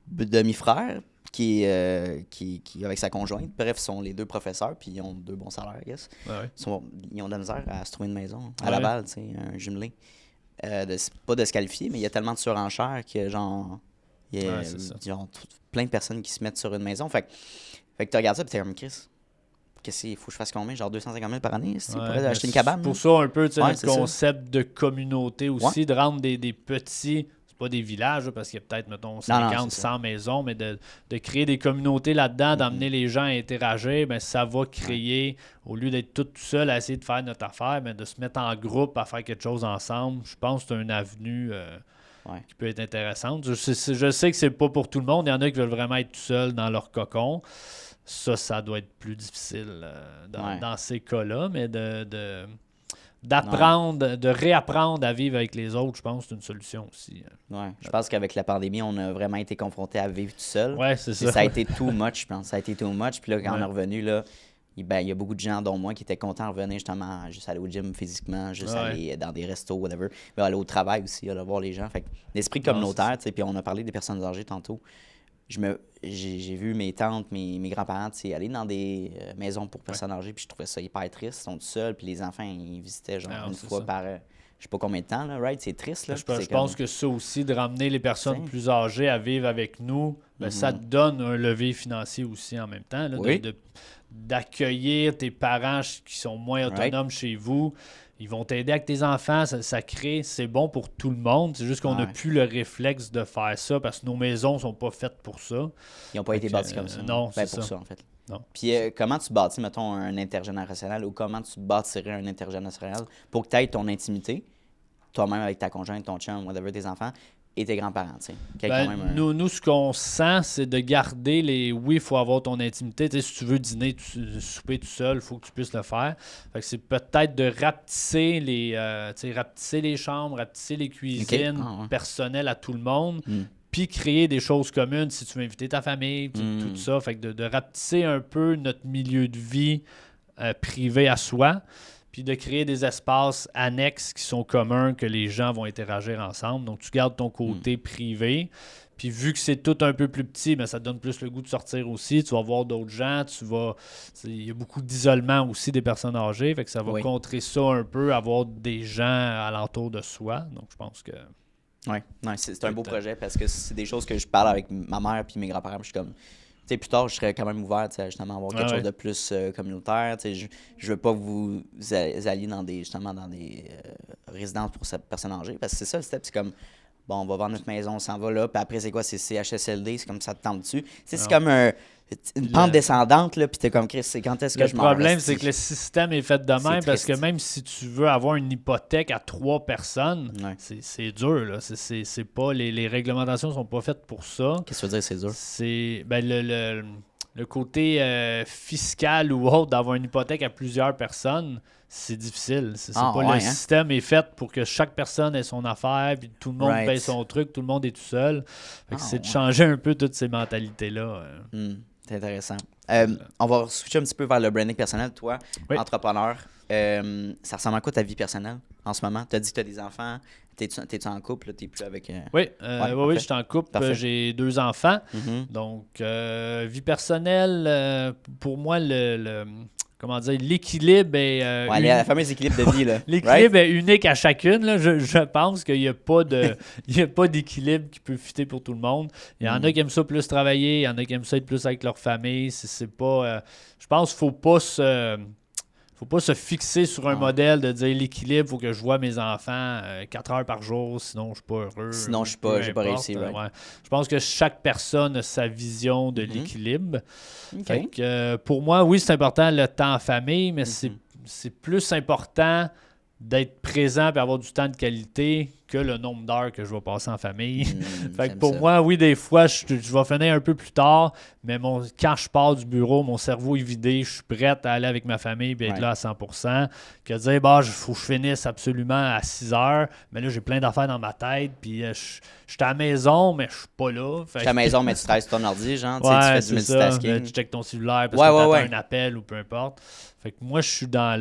demi-frère, qui avec sa conjointe, bref, sont les 2 professeurs, puis ils ont 2 bons salaires, I guess. Ouais. Ils ont de la misère à se trouver une maison à Ouais. Laval, tu sais, un jumelé. Pas de se qualifier, mais il y a tellement de surenchères que, genre, il y a Ouais, c'est ça. genre, plein de personnes qui se mettent sur une maison. Fait que tu regardes ça, puis t'es comme, Chris, qu'est-ce qu'il faut que je fasse combien? Genre 250 000 par année, si tu Ouais, pourrais mais acheter une c'est cabane? Pour là? ça, un peu, tu sais, Ouais, notre c'est ça. concept de communauté aussi, de rendre des petits, c'est pas des villages, là, parce qu'il y a peut-être, mettons, 50, c'est ça. 100 maisons, mais de créer des communautés là-dedans, d'amener les gens à interagir, ben, ça va créer, au lieu d'être tout seul à essayer de faire notre affaire, mais de se mettre en groupe à faire quelque chose ensemble. Je pense que c'est une avenue qui peut être intéressante. Je sais que c'est pas pour tout le monde. Il y en a qui veulent vraiment être tout seuls dans leur cocon. Ça doit être plus difficile dans ces cas-là, mais d'apprendre, de réapprendre à vivre avec les autres, je pense que c'est une solution aussi. Ouais, je pense qu'avec la pandémie, on a vraiment été confrontés à vivre tout seul. Ouais, c'est Puis ça. ça a été too much, je pense. Ça a été too much. Puis là, quand on Ouais. est revenu, là, il y a beaucoup de gens, dont moi, qui étaient contents de revenir justement, juste aller au gym physiquement, juste Ouais. aller dans des restos, whatever. Mais aller au travail aussi, aller voir les gens. Fait que l'esprit communautaire, tu sais, puis on a parlé des personnes âgées tantôt. J'ai vu mes tantes, mes grands-parents, tu sais, aller dans des maisons pour personnes âgées, puis je trouvais ça hyper triste. Ils sont tout seuls, puis les enfants, ils visitaient genre Ah, une c'est fois ça. par... je sais pas combien de temps, là, right? C'est triste, là. Je pense que ça aussi, de ramener les personnes plus âgées à vivre avec nous, ça te donne un levier financier aussi en même temps, là, d'accueillir tes parents qui sont moins autonomes chez vous. Ils vont t'aider avec tes enfants, ça crée, c'est bon pour tout le monde. C'est juste qu'on n'a plus le réflexe de faire ça parce que nos maisons sont pas faites pour ça. Ils n'ont pas été bâtis comme ça. Non, c'est pour ça, en fait. Non. Puis comment tu bâtis, mettons, un intergénérationnel ou comment tu bâtirais un intergénérationnel pour que tu aies ton intimité, toi-même avec ta conjointe, ton chum, whatever, tes enfants, et tes grands-parents, tu sais. Nous, ce qu'on sent, c'est de garder les... Oui, il faut avoir ton intimité. Tu sais, si tu veux dîner, souper tout seul, il faut que tu puisses le faire. Fait que c'est peut-être de rapetisser les chambres, rapetisser les cuisines personnelles à tout le monde, puis créer des choses communes si tu veux inviter ta famille, tout ça. Fait que de rapetisser un peu notre milieu de vie privé à soi, puis de créer des espaces annexes qui sont communs, que les gens vont interagir ensemble. Donc, tu gardes ton côté privé. Puis, vu que c'est tout un peu plus petit, ça te donne plus le goût de sortir aussi. Tu vas voir d'autres gens. Il y a beaucoup d'isolement aussi des personnes âgées. Fait que ça va contrer ça un peu, avoir des gens alentour de soi. Donc, je pense que... Oui, c'est un beau projet parce que c'est des choses que je parle avec ma mère puis mes grands-parents. Je suis comme... T'sais, plus tard, je serais quand même ouvert à justement avoir quelque chose de plus communautaire. Je veux pas que vous alliez dans des résidences pour cette personne âgée. Parce que c'est ça le step. C'est comme, bon, on va vendre notre maison, on s'en va là. Puis après, c'est quoi? C'est CHSLD, c'est comme ça te tente dessus. C'est comme une pente descendante, là. Puis t'es comme, Chris, c'est quand est-ce que je m'en Le problème, c'est que le système est fait de même parce que même si tu veux avoir une hypothèque à 3 personnes, c'est dur, là. C'est pas, les réglementations sont pas faites pour ça. Qu'est-ce que tu veux dire, c'est dur? C'est le côté fiscal ou autre d'avoir une hypothèque à plusieurs personnes, c'est difficile. Le système est fait pour que chaque personne ait son affaire, puis tout le monde paye son truc, tout le monde est tout seul. C'est de changer un peu toutes ces mentalités-là. C'est intéressant. On va switcher un petit peu vers le branding personnel. Toi, entrepreneur, ça ressemble à quoi ta vie personnelle en ce moment? Tu as dit que tu as des enfants. T'es-tu en couple? Tu n'es plus avec... Oui, je suis en couple. J'ai 2 enfants. Donc, vie personnelle, pour moi, l'équilibre est... la fameuse équilibre de vie, là. L'équilibre est unique à chacune, là. Je pense qu'il n'y a pas d'équilibre qui peut fitter pour tout le monde. Il y en a qui aiment ça plus travailler, il y en a qui aiment ça être plus avec leur famille. C'est pas... je pense qu'il ne faut pas se fixer sur un modèle de dire l'équilibre, il faut que je vois mes enfants 4 heures par jour, sinon je ne suis pas heureux. Sinon, je n'ai pas réussi. Je pense que chaque personne a sa vision de l'équilibre. Fait que, pour moi, oui, c'est important le temps en famille, mais c'est plus important d'être présent et avoir du temps de qualité que le nombre d'heures que je vais passer en famille. Fait que pour moi, oui, des fois, je vais finir un peu plus tard, mais quand je pars du bureau, mon cerveau est vidé, je suis prêt à aller avec ma famille et être là à 100%. Que dire, il faut que je finisse absolument à 6 heures, mais là, j'ai plein d'affaires dans ma tête, puis je suis à la maison, mais je suis pas là. Je suis à la maison, mais tu travailles sur ton ordi, genre, tu fais du multitasking. Tu checkes ton cellulaire parce que tu attends un appel ou peu importe. Fait que moi, je suis dans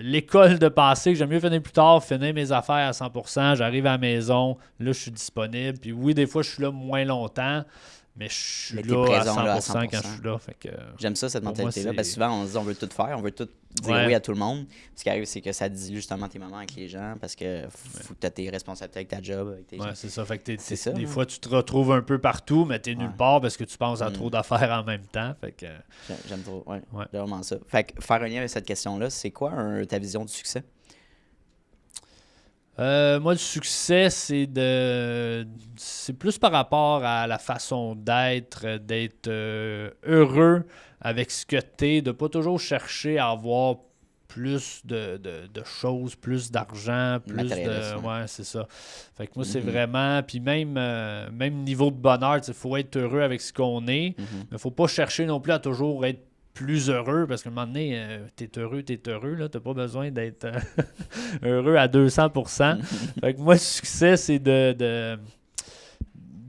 l'école de pensée que j'aime mieux finir plus tard, finir mes affaires à 100%, j'arrive à la maison, là, je suis disponible. Puis oui, des fois, je suis là moins longtemps, mais je suis là à 100% quand je suis là. Fait que, j'aime ça, cette mentalité-là, parce que souvent, on se dit on veut tout faire, on veut tout dire oui à tout le monde. Ce qui arrive, c'est que ça dilue justement tes moments avec les gens, parce que faut que tu aies tes responsabilités avec ta job, avec tes gens. C'est ça. Fait que des fois, tu te retrouves un peu partout, mais tu es nulle part parce que tu penses à trop d'affaires en même temps. Fait que... J'aime trop, j'aime vraiment ça. Fait que faire un lien avec cette question-là, c'est quoi ta vision du succès? Moi, le succès, c'est plus par rapport à la façon d'être heureux avec ce que t'es, de pas toujours chercher à avoir plus de choses, plus d'argent, plus de... Ouais, c'est ça. Fait que moi, c'est vraiment... Puis même niveau de bonheur, il faut être heureux avec ce qu'on est, mais faut pas chercher non plus à toujours être plus heureux, parce qu'à un moment donné, t'es heureux, là, t'as pas besoin d'être heureux à 200%. Fait que moi, le succès, c'est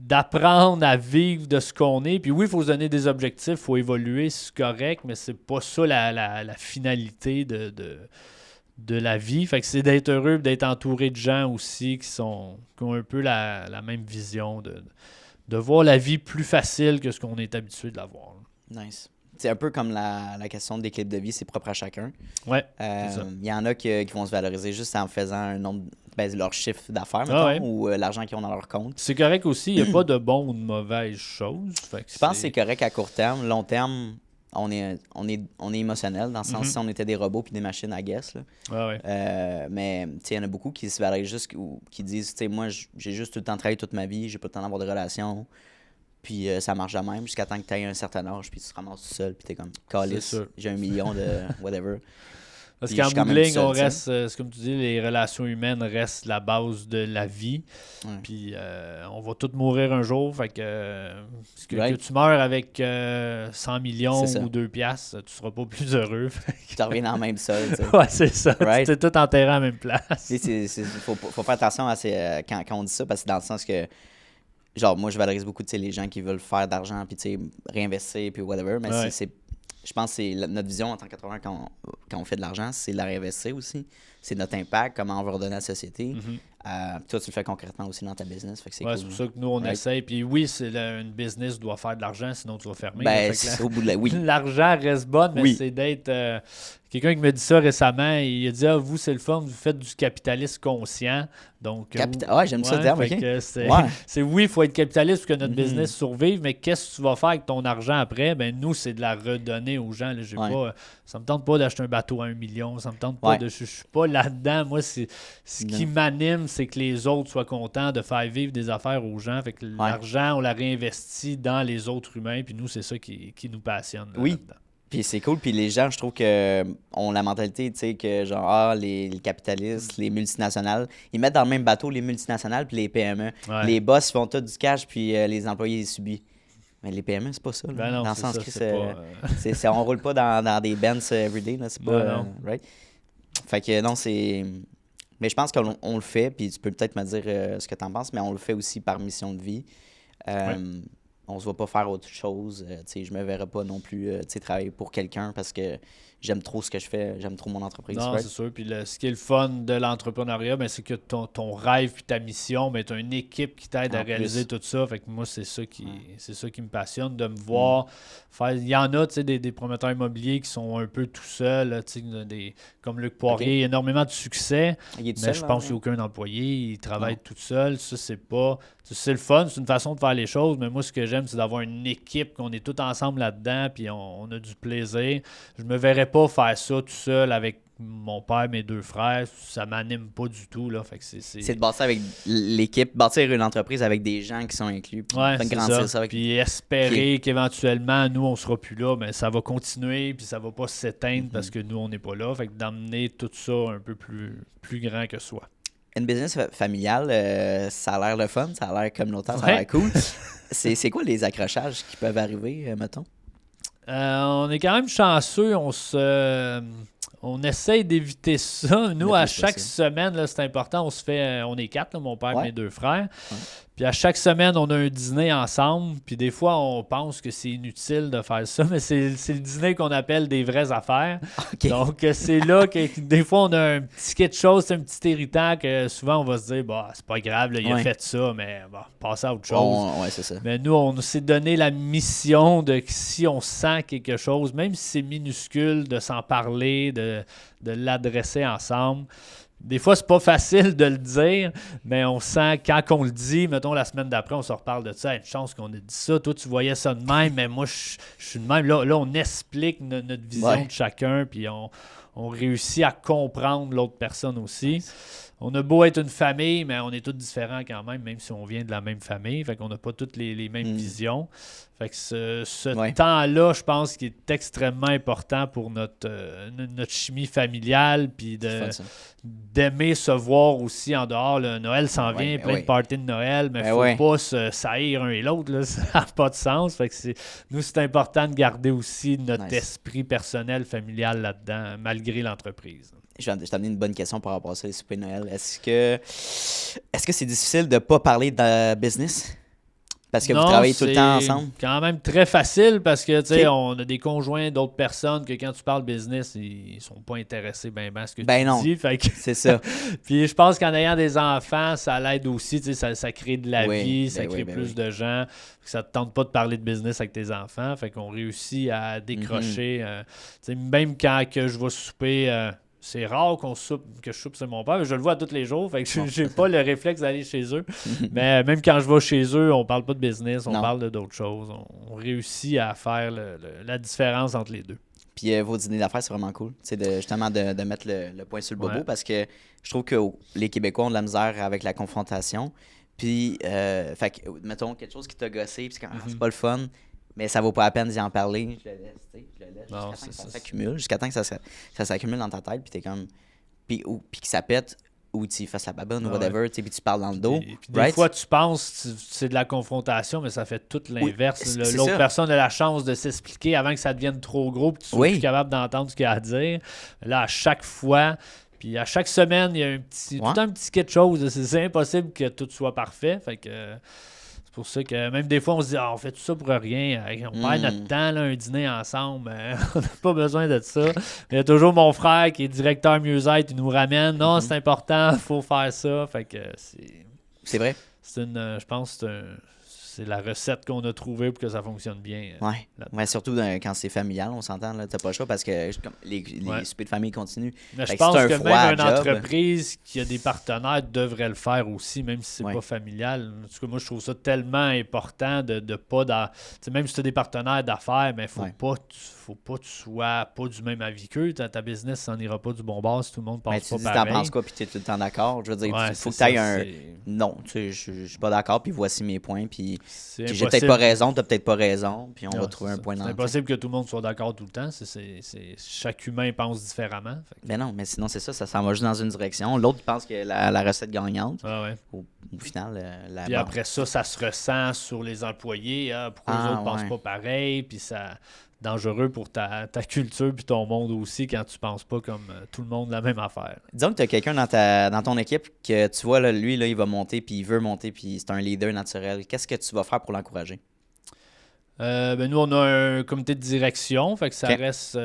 d'apprendre à vivre de ce qu'on est. Puis oui, il faut se donner des objectifs, il faut évoluer, c'est correct, mais c'est pas ça la finalité de la vie. Fait que c'est d'être heureux, d'être entouré de gens aussi qui ont un peu la même vision, de voir la vie plus facile que ce qu'on est habitué de la voir. Nice. C'est un peu comme la question de l'équilibre de vie, c'est propre à chacun. Ouais. Il y en a qui vont se valoriser juste en faisant un nombre, ben, leur chiffre d'affaires, Ah mettons, ouais. ou l'argent qu'ils ont dans leur compte. C'est correct aussi, il n'y a pas de bon ou de mauvaise chose. Fait que Je pense que c'est correct à court terme. Long terme, on est émotionnel, dans le sens si on était des robots puis des machines à guess. Là. Ah ouais. Mais il y en a beaucoup qui se valorisent juste, ou qui disent, tu sais, moi, j'ai juste tout le temps travaillé toute ma vie, j'ai pas le temps d'avoir de relations. Puis ça marche de même jusqu'à temps que tu aies un certain âge, puis tu te ramasses tout seul, puis t'es comme, calice, sûr. j'ai 1 million de whatever. Parce Puis je qu'en suis quand bout de même ligne, tout seul, on tu sais. reste, c'est comme tu dis, les relations humaines restent la base de la vie. Ouais. Puis on va tous mourir un jour. Fait que, que Right. tu meurs avec 100 millions C'est ça. ou 2 piastres, tu seras pas plus heureux. Tu te reviens dans le même sol, tu sais. Ouais, c'est ça. Right. Tu t'es tout enterré à la même place. Faut faire attention à quand on dit ça, parce que dans le sens que, genre, moi, je valorise beaucoup, tu sais, les gens qui veulent faire d'argent, puis, tu sais, réinvestir, puis whatever, mais Ouais. je pense que c'est notre vision en tant qu'entrepreneur quand on fait de l'argent, c'est de la réinvestir aussi. C'est notre impact, comment on veut redonner à la société. Toi, tu le fais concrètement aussi dans ta business, fait que c'est Ouais, cool. c'est pour ça que nous, on Right. essaye. Puis oui, une business doit faire de l'argent, sinon tu vas fermer. Ben, Fait que c'est au bout de la... Oui. l'argent reste bon, mais Oui. c'est d'être... quelqu'un qui me dit ça récemment, il a dit « Ah, vous, c'est le fun, vous faites du capitalisme conscient. » Donc, Ouais, j'aime ça le terme, fait ok. que c'est, Ouais. oui, il faut être capitaliste pour que notre Mhm. business survive, mais qu'est-ce que tu vas faire avec ton argent après? Ben nous, c'est de la redonner aux gens. Là. Ouais. Ça me tente pas d'acheter un bateau à 1 million, ça me tente pas Ouais. je suis pas là-dedans. Moi, ce qui Non. m'anime, c'est que les autres soient contents de faire vivre des affaires aux gens. Fait que l'argent, on la réinvestit dans les autres humains, puis nous, c'est ça qui nous passionne. Oui. Là-dedans. Puis c'est cool, puis les gens, je trouve que ont la mentalité, tu sais, que genre, les capitalistes, les multinationales, ils mettent dans le même bateau les multinationales puis les PME. Ouais. Les boss font tout du cash, puis les employés les subissent. Mais les PME, c'est pas ça. Là. Ben non, dans le c'est sens ça, que c'est pas, on roule pas dans des Benz everyday, là, c'est pas... Non. Right? Fait que non, c'est... Mais je pense qu'on le fait, puis tu peux peut-être me dire ce que t'en penses, mais on le fait aussi par mission de vie. On se voit pas faire autre chose. Tu sais, je me verrais pas non plus tu sais, travailler pour quelqu'un parce que j'aime trop ce que je fais, j'aime trop mon entreprise. Non, right? c'est sûr. Puis ce qui est le fun de l'entrepreneuriat, ben, c'est que ton rêve puis ta mission, ben, tu as une équipe qui t'aide à En réaliser plus. tout ça. Fait que moi, c'est ça qui me passionne, de me voir faire. Il y en a, tu sais, des promoteurs immobiliers qui sont un peu tout seuls, là, tu sais, comme Luc Poirier, énormément de succès. Il est tout Mais seul, je là, pense qu'il n'y a aucun employé, il travaille tout seul. Ça, c'est pas. C'est le fun, c'est une façon de faire les choses, mais moi, ce que j'aime, c'est d'avoir une équipe, qu'on est tous ensemble là-dedans, puis on a du plaisir. Je me verrais pas faire ça tout seul avec mon père, mes 2 frères. Ça m'anime pas du tout, là. Fait que C'est de bâtir avec l'équipe, bâtir une entreprise avec des gens qui sont inclus, puis Ouais, faire c'est grandir ça avec... Puis espérer qu'éventuellement, nous, on sera plus là, mais ça va continuer, puis ça va pas s'éteindre parce que nous, on n'est pas là. Fait que d'emmener tout ça un peu plus grand que soi. Une business familiale, ça a l'air le fun, ça a l'air communautaire, ça a Ouais. l'air cool. C'est quoi les accrochages qui peuvent arriver, mettons? On est quand même chanceux. On essaye d'éviter ça. Nous, Le à plus chaque possible. semaine, là, c'est important, on est 4, là, mon père et Ouais. mes 2 frères. Ouais. Puis à chaque semaine, on a un dîner ensemble. Puis des fois, on pense que c'est inutile de faire ça, mais c'est le dîner qu'on appelle des vraies affaires. OK. Donc, c'est là que des fois, on a un petit quelque chose, un petit irritant que souvent, on va se dire, bah, c'est pas grave, là, il a Ouais. fait ça, mais bah, passer à autre chose. Ouais, c'est ça. Mais nous, on s'est donné la mission de que si on sent quelque chose, même si c'est minuscule, de s'en parler, de l'adresser ensemble. Des fois, c'est pas facile de le dire, mais on sent, quand on le dit, mettons la semaine d'après, on se reparle de ça. Une chance qu'on ait dit ça. Toi, tu voyais ça de même, mais moi, je suis de même. Là, on explique notre vision Ouais. de chacun, puis on réussit à comprendre l'autre personne aussi. On a beau être une famille, mais on est tous différents quand même si on vient de la même famille. Fait qu'on n'a pas toutes les mêmes visions. Fait que ce Ouais. temps-là, je pense qu'il est extrêmement important pour notre chimie familiale, puis C'est fun, ça. d'aimer se voir aussi en dehors. Là. Noël s'en Ouais, vient, ben plein ouais. de parties de Noël, mais il Ben ne faut ouais. pas se saillir un et l'autre. Là. Ça n'a pas de sens. Fait que nous, c'est important de garder aussi notre Nice. esprit personnel, familial là-dedans, malgré l'entreprise. Je vais t'amener une bonne question par rapport à ça, les soupers de Noël. Est-ce que c'est difficile de ne pas parler de business? Parce que vous Non, travaillez tout le temps c'est ensemble? quand même très facile parce que, tu sais, Ok. on a des conjoints d'autres personnes que quand tu parles business, ils sont pas intéressés ben à ce que Ben tu non. dis. Fait que C'est ça. puis je pense qu'en ayant des enfants, ça l'aide aussi, tu sais, ça crée de la Oui, vie, ben ça oui, crée ben plus oui. de gens. Ça te tente pas de parler de business avec tes enfants, fait qu'on réussit à décrocher. Mm-hmm. Tu sais, même quand que je vais souper c'est rare que je soupe sur mon père, mais je le vois tous les jours, fait que j'ai pas le réflexe d'aller chez eux. Mais même quand je vais chez eux, on parle pas de business, on parle d'autres choses. On réussit à faire la différence entre les deux. Puis vos dîners d'affaires, c'est vraiment cool. C'est justement de mettre le point sur le bobo parce que je trouve que les Québécois ont de la misère avec la confrontation. Puis, fait que, mettons, quelque chose qui t'a gossé, puis c'est pas le fun, mais ça vaut pas la peine d'y en parler. Je le laisse, tu sais, jusqu'à temps que ça s'accumule, jusqu'à temps que ça s'accumule dans ta tête, puis t'es comme. Puis que ça pète, ou tu fasses la babonne, ou whatever, tu sais, puis tu parles dans le dos. Puis des fois, tu penses que c'est de la confrontation, mais ça fait tout l'inverse. Oui, l'autre personne a la chance de s'expliquer avant que ça devienne trop gros, puis tu sois plus capable d'entendre ce qu'il a à dire. Là, à chaque fois. Puis à chaque semaine, il y a tout un petit quelque chose. C'est impossible que tout soit parfait. Fait que c'est pour ça que même des fois, on se dit on fait tout ça pour rien. On perd notre temps, là, un dîner ensemble. On n'a pas besoin de ça. Mais il y a toujours mon frère qui est directeur mieux-être. Il nous ramène. Non, c'est important, il faut faire ça. Fait que c'est vrai. Je pense que c'est la recette qu'on a trouvée pour que ça fonctionne bien. Ouais, surtout quand c'est familial, on s'entend, là, t'as pas le choix parce que les soupers de famille continuent. Mais je pense que même une entreprise qui a des partenaires devrait le faire aussi, même si c'est pas familial. En tout cas, moi, je trouve ça tellement important de pas... Même si tu as des partenaires d'affaires, mais faut pas que tu sois pas du même avis qu'eux. Ta business, ça n'en ira pas du bon bord si tout le monde pense pas pareil. Tu t'en penses quoi, puis tu es tout le temps d'accord. Je veux dire, il faut que tu ailles un... Non, tu sais, je suis pas d'accord, puis voici mes points, puis j'ai peut-être pas raison, t'as peut-être pas raison, puis on va trouver un point d'entrée. C'est impossible que tout le monde soit d'accord tout le temps. Chaque humain pense différemment. Ben non, mais sinon, c'est ça s'en va juste dans une direction. L'autre pense que la recette gagnante. Au final, puis après ça se ressent sur les employés. Pourquoi les autres pensent pas pareil, puis ça... dangereux pour ta culture puis ton monde aussi quand tu penses pas comme tout le monde la même affaire. Disons que tu as quelqu'un dans ton équipe que tu vois, là, lui, là, il va monter puis il veut monter puis c'est un leader naturel. Qu'est-ce que tu vas faire pour l'encourager? Nous, on a un comité de direction, fait que ça reste...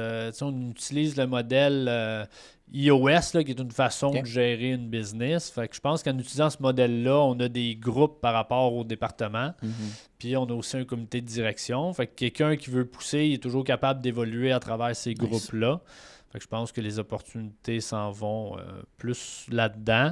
on utilise le modèle iOS, là, qui est une façon de gérer une business. Fait que je pense qu'en utilisant ce modèle-là, on a des groupes par rapport au département. Puis on a aussi un comité de direction. Fait que quelqu'un qui veut pousser, il est toujours capable d'évoluer à travers ces groupes-là. Fait que je pense que les opportunités s'en vont plus là-dedans.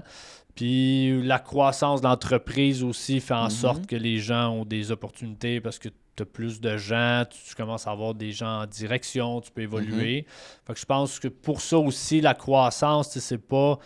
Puis la croissance de l'entreprise aussi fait en sorte que les gens ont des opportunités parce que tu as plus de gens, tu commences à avoir des gens en direction, tu peux évoluer. Fait que je pense que pour ça aussi, la croissance, c'est pas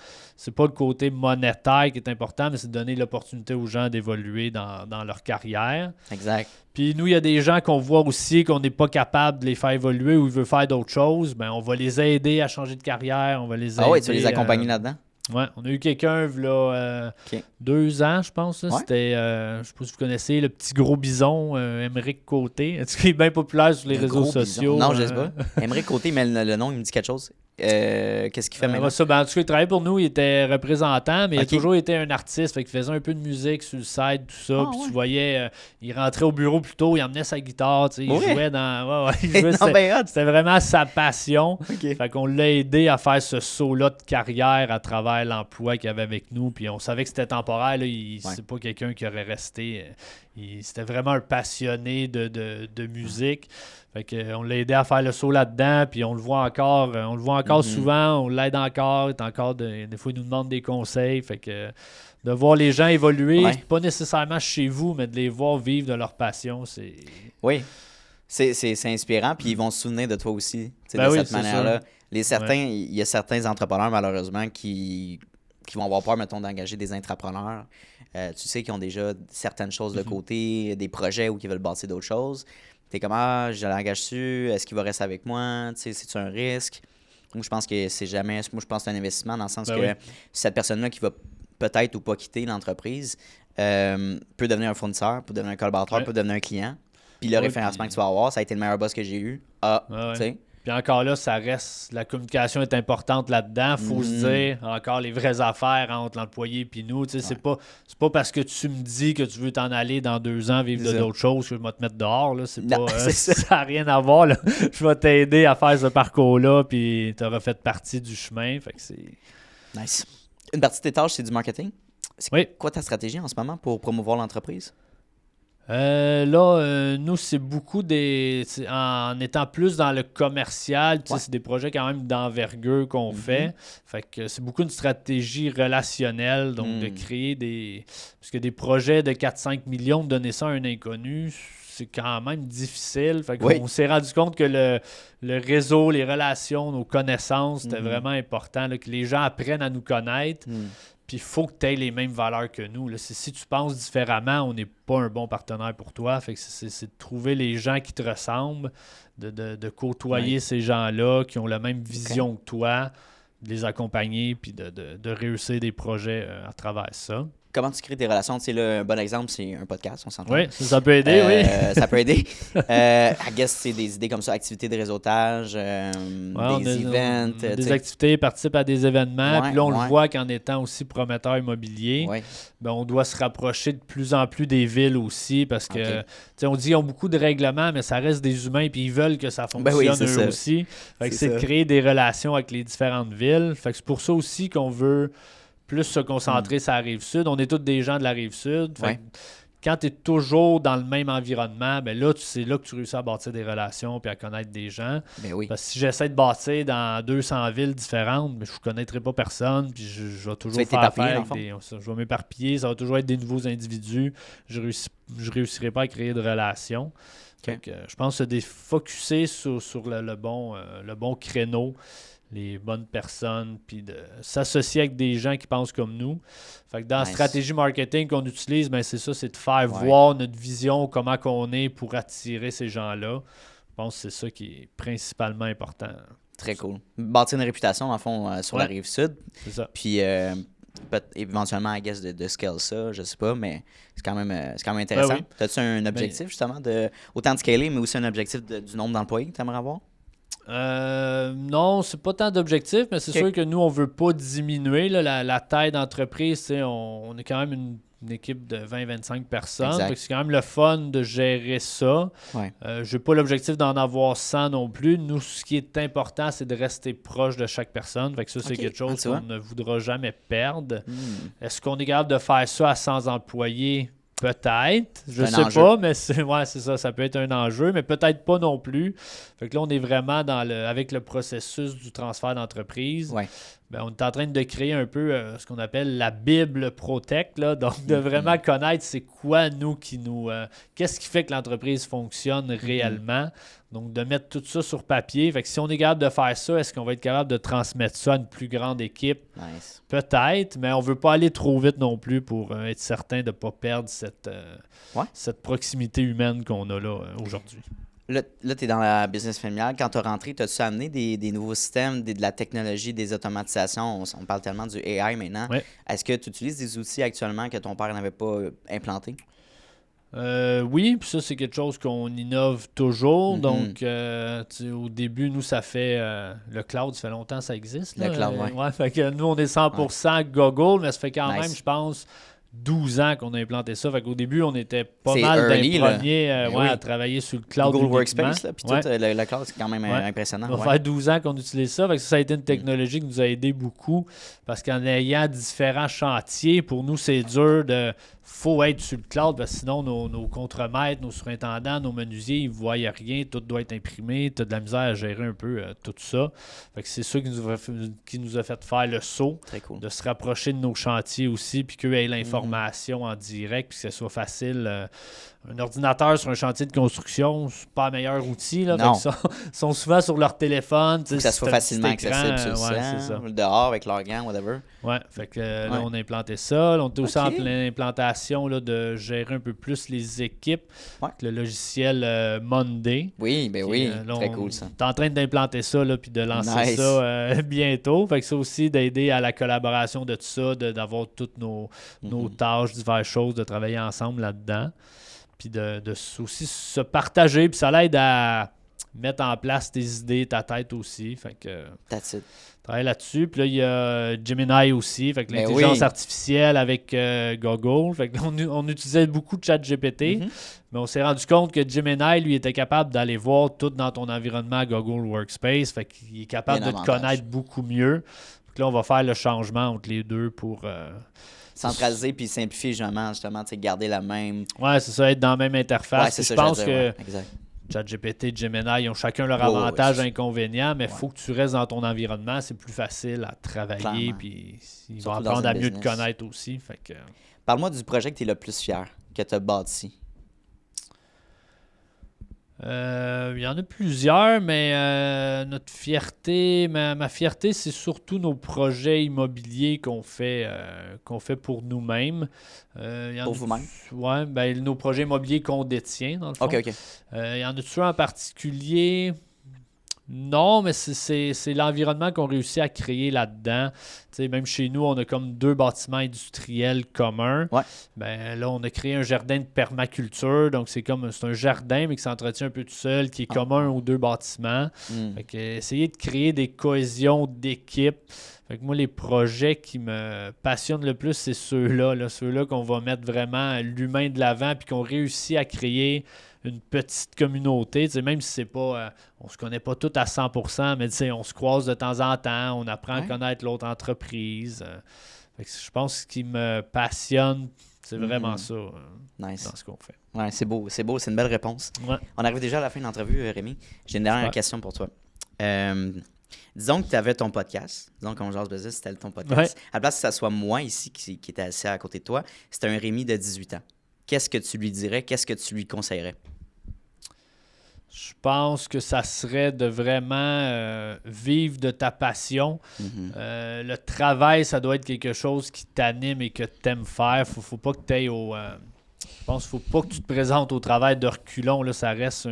le côté monétaire qui est important, mais c'est de donner l'opportunité aux gens d'évoluer dans leur carrière. Exact. Puis nous, il y a des gens qu'on voit aussi qu'on n'est pas capable de les faire évoluer ou ils veulent faire d'autres choses. Ben, on va les aider à changer de carrière, on va les aider. Ah oui, tu vas les accompagner là-dedans? Oui, on a eu quelqu'un, là, 2 ans, je pense. Là. C'était, je ne sais pas si vous connaissez, le petit gros bison, Émeric Côté. Est-ce qu'il est bien populaire sur les réseaux sociaux? Non, je ne sais pas. Émeric Côté, mais le nom, il me dit quelque chose. Qu'est-ce qu'il fait maintenant? En tout cas, il travaillait pour nous, il était représentant, mais il a toujours été un artiste, fait qu'il faisait un peu de musique sur le site, tout ça. Puis tu voyais, il rentrait au bureau plus tôt, il emmenait sa guitare, il jouait dans... c'était vraiment sa passion. Fait qu'on l'a aidé à faire ce saut-là de carrière à travers l'emploi qu'il avait avec nous. Puis on savait que c'était temporaire, là, c'est pas quelqu'un qui aurait resté... C'était vraiment un passionné de musique. Fait que, on l'a aidé à faire le saut là-dedans, puis on le voit encore souvent, on l'aide encore, des fois il nous demande des conseils. Fait que de voir les gens évoluer, pas nécessairement chez vous, mais de les voir vivre de leur passion, c'est... Oui, c'est inspirant, puis ils vont se souvenir de toi aussi, de cette manière-là. Il y a certains entrepreneurs, malheureusement, qui vont avoir peur, mettons, d'engager des intrapreneurs. Tu sais qu'ils ont déjà certaines choses de côté, des projets ou qu'ils veulent bâtir d'autres choses. T'es comme, je l'engage-tu? Est-ce qu'il va rester avec moi? Tu sais, c'est-tu un risque? Moi, je pense que c'est jamais... Moi, je pense que c'est un investissement dans le sens que cette personne-là qui va peut-être ou pas quitter l'entreprise peut devenir un fournisseur, peut devenir un collaborateur, peut devenir un client. Puis le référencement que tu vas avoir, ça a été le meilleur boss que j'ai eu. Tu sais. Puis encore là, ça reste... La communication est importante là-dedans. Il faut se dire encore les vraies affaires entre l'employé et nous. Tu sais, c'est pas parce que tu me dis que tu veux t'en aller dans 2 ans vivre d'autres choses que je vais te mettre dehors. Là. Ça n'a rien à voir. Là. Je vais t'aider à faire ce parcours-là puis tu auras fait partie du chemin. Fait que c'est... Nice. Une partie de tes tâches, c'est du marketing. C'est quoi ta stratégie en ce moment pour promouvoir l'entreprise? Nous, c'est beaucoup en étant plus dans le commercial, c'est des projets quand même d'envergure qu'on fait. Fait que c'est beaucoup une stratégie relationnelle, donc de créer parce que des projets de 4-5 millions, de donner ça à un inconnu, c'est quand même difficile. Fait qu'on s'est rendu compte que le réseau, les relations, nos connaissances, c'était vraiment important, là, que les gens apprennent à nous connaître. Puis il faut que tu aies les mêmes valeurs que nous. Là. Si tu penses différemment, on n'est pas un bon partenaire pour toi. Fait que c'est de trouver les gens qui te ressemblent, de côtoyer ces gens-là qui ont la même vision que toi, de les accompagner puis de réussir des projets à travers ça. Comment tu crées tes relations? Tu sais, là, un bon exemple, c'est un podcast, on s'entend. Oui, ça peut aider, Ça peut aider. I guess c'est des idées comme ça, activités de réseautage, des events. Des activités, participe à des événements. Puis là, on le voit qu'en étant aussi prometteur immobilier, on doit se rapprocher de plus en plus des villes aussi parce que, on dit qu'ils ont beaucoup de règlements, mais ça reste des humains puis ils veulent que ça fonctionne eux aussi. Fait que c'est de créer des relations avec les différentes villes. Fait que c'est pour ça aussi qu'on veut plus se concentrer sur la Rive-Sud. On est tous des gens de la Rive-Sud. Quand tu es toujours dans le même environnement, ben là, c'est là que tu réussis à bâtir des relations puis à connaître des gens. Parce que si j'essaie de bâtir dans 200 villes différentes, je ne connaîtrai pas personne puis je vais toujours faire affaire avec je vais m'éparpiller. Ça va toujours être des nouveaux individus. Je ne réussirai pas à créer de relations. Donc, je pense que c'est de focusser sur le bon créneau, les bonnes personnes, puis de s'associer avec des gens qui pensent comme nous. Fait que dans la stratégie marketing qu'on utilise, ben c'est ça, c'est de faire voir notre vision, comment qu'on est pour attirer ces gens-là. Je pense que c'est ça qui est principalement important. Très cool. Bâtir une réputation, en fond, sur la Rive-Sud. C'est ça. Puis éventuellement, I guess, de scale ça, je sais pas, mais c'est quand même intéressant. As-tu un objectif, justement, autant de scaler, mais aussi un objectif du nombre d'employés que tu aimerais avoir? Non, c'est pas tant d'objectifs, mais c'est sûr que nous, on veut pas diminuer la taille d'entreprise. On est quand même une équipe de 20-25 personnes. C'est quand même le fun de gérer ça. J'ai pas l'objectif d'en avoir 100 non plus. Nous, ce qui est important, c'est de rester proche de chaque personne. Fait que ça, c'est quelque chose qu'on ne voudra jamais perdre. Est-ce qu'on est capable de faire ça à 100 employés? Peut-être, je sais pas, mais c'est ça, ça peut être un enjeu, mais peut-être pas non plus. Fait que là, on est vraiment avec le processus du transfert d'entreprise. Ben, on est en train de créer un peu ce qu'on appelle la Bible ProTech, là, donc de vraiment connaître c'est quoi qu'est-ce qui fait que l'entreprise fonctionne réellement. Donc, de mettre tout ça sur papier. Fait que si on est capable de faire ça, est-ce qu'on va être capable de transmettre ça à une plus grande équipe? Peut-être, mais on ne veut pas aller trop vite non plus pour être certain de ne pas perdre cette proximité humaine qu'on a là aujourd'hui. Là tu es dans la business familiale. Quand tu es rentré, as-tu amené des nouveaux systèmes, de la technologie, des automatisations? On parle tellement du AI maintenant. Est-ce que tu utilises des outils actuellement que ton père n'avait pas implantés? Oui, puis ça, c'est quelque chose qu'on innove toujours. Donc, au début, nous, ça fait... le cloud, ça fait longtemps que ça existe. Là. Le cloud, fait que nous, on est 100% Google, mais ça fait quand même, je pense... 12 ans qu'on a implanté ça. Fait qu'au début, on était pas mal des premiers à travailler sur le cloud. Google Workspace, puis tout, le cloud, c'est quand même impressionnant. Ça va faire 12 ans qu'on utilise ça. Fait que ça a été une technologie qui nous a aidé beaucoup parce qu'en ayant différents chantiers, pour nous, c'est dur faut être sur le cloud parce que sinon, nos contremaîtres, nos surintendants, nos menuisiers, ils ne voient rien. Tout doit être imprimé. Tu as de la misère à gérer un peu tout ça. Fait que c'est ça qui nous a fait faire le saut. Très cool. De se rapprocher de nos chantiers aussi puis qu'eux aient l'information en direct puis que ce soit facile. Un ordinateur sur un chantier de construction, c'est pas le meilleur outil. Là, ils sont souvent sur leur téléphone. Que ça soit facilement accessible sur le site, dehors avec leur gant, whatever. Fait que là, on a implanté ça. Là, on est aussi en pleine implantation là, de gérer un peu plus les équipes avec le logiciel Monday. Oui, très cool ça. On est en train d'implanter ça là, puis de lancer ça bientôt. Fait que ça aussi, d'aider à la collaboration de tout ça, d'avoir toutes nos tâches, diverses choses, de travailler ensemble là-dedans. Puis de aussi se partager, puis ça l'aide à mettre en place tes idées, ta tête aussi. Fait que travaille là-dessus. Puis là, il y a Gemini aussi, fait que l'intelligence artificielle avec Google. Fait que on utilisait beaucoup de ChatGPT, mais on s'est rendu compte que Gemini, lui, était capable d'aller voir tout dans ton environnement Google Workspace. Fait qu'il est capable de te connaître beaucoup mieux. Donc là, on va faire le changement entre les deux pour... Centraliser puis simplifier, justement, tu sais, garder la même... Ouais, c'est ça, être dans la même interface. Ouais, c'est ça, je pense j'allais dire, que ouais, exact. ChatGPT, Gemini, ils ont chacun leur Ouais, ouais, avantage c'est et inconvénients, mais il faut que tu restes dans ton environnement. C'est plus facile à travailler, Clairement. puis ils Surtout vont dans apprendre un à mieux te business. connaître aussi. Fait que... Parle-moi du projet que tu es le plus fier, que tu as bâti. Il y en a plusieurs, mais notre fierté, ma fierté, c'est surtout nos projets immobiliers qu'on fait pour nous-mêmes. Il y en Pour a- vous-même? Ouais, ben, nos projets immobiliers qu'on détient, dans le fond. OK. Il y en a-tu un en particulier? Non, mais c'est l'environnement qu'on réussit à créer là-dedans. Tu sais, même chez nous, on a comme 2 bâtiments industriels communs. Ouais. Ben, là, on a créé un jardin de permaculture. Donc, c'est un jardin, mais qui s'entretient un peu tout seul, qui est commun aux 2 bâtiments. Hmm. Fait que, essayer de créer des cohésions d'équipe. Fait que moi, les projets qui me passionnent le plus, c'est ceux-là. Ceux-là qu'on va mettre vraiment l'humain de l'avant puis qu'on réussit à créer une petite communauté. Tu sais, même si c'est pas... on se connaît pas tous à 100%, mais tu sais, on se croise de temps en temps, on apprend à Ouais. connaître l'autre entreprise. Fait que je pense que ce qui me passionne, c'est vraiment ça Nice. dans ce qu'on fait. Ouais, c'est beau, c'est une belle réponse. Ouais. On arrive déjà à la fin de l'entrevue, Rémi. J'ai une dernière Super. question pour toi. Disons que tu avais ton podcast. Disons qu'on jase business, c'était ton podcast. Ouais. À la place que ça soit moi ici qui était assis à côté de toi, c'était un Rémi de 18 ans. Qu'est-ce que tu lui dirais? Qu'est-ce que tu lui conseillerais? Je pense que ça serait de vraiment vivre de ta passion. Mhm. Le travail, ça doit être quelque chose qui t'anime et que tu aimes faire. Faut pas que tu ailles au... je pense qu'il faut pas que tu te présentes au travail de reculons. Là, ça reste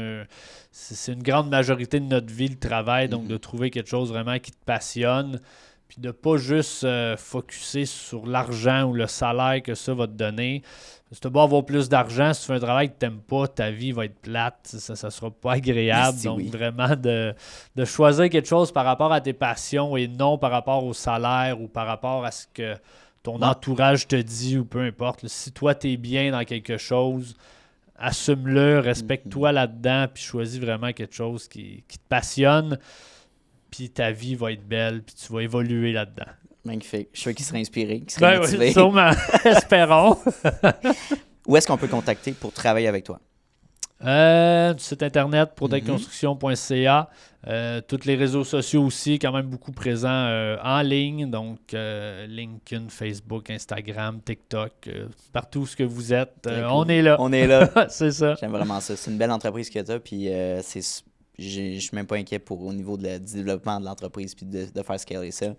c'est une grande majorité de notre vie, le travail. Donc, de trouver quelque chose vraiment qui te passionne. Puis de pas juste focusser sur l'argent ou le salaire que ça va te donner. Si tu vas avoir plus d'argent, si tu fais un travail que tu n'aimes pas, ta vie va être plate. Ça ne sera pas agréable. Si, Donc, oui. vraiment, de choisir quelque chose par rapport à tes passions et non par rapport au salaire ou par rapport à ce que ton entourage te dit ou peu importe. Si toi, tu es bien dans quelque chose, assume-le, respecte-toi là-dedans, puis choisis vraiment quelque chose qui te passionne. Puis ta vie va être belle, puis tu vas évoluer là-dedans. Magnifique. Je suis sûr qu'il serait inspiré, qu'il serait Ben motivé. oui, sûrement. Espérons. Où est-ce qu'on peut contacter pour travailler avec toi? Du site internet prodeconstruction.ca. Tous les réseaux sociaux aussi, quand même beaucoup présents en ligne. Donc, LinkedIn, Facebook, Instagram, TikTok, partout où ce que vous êtes. Très cool. On est là. On est là. C'est ça. J'aime vraiment ça. C'est une belle entreprise que tu as, puis je suis même pas inquiet au niveau du développement de l'entreprise puis de faire scaler ça.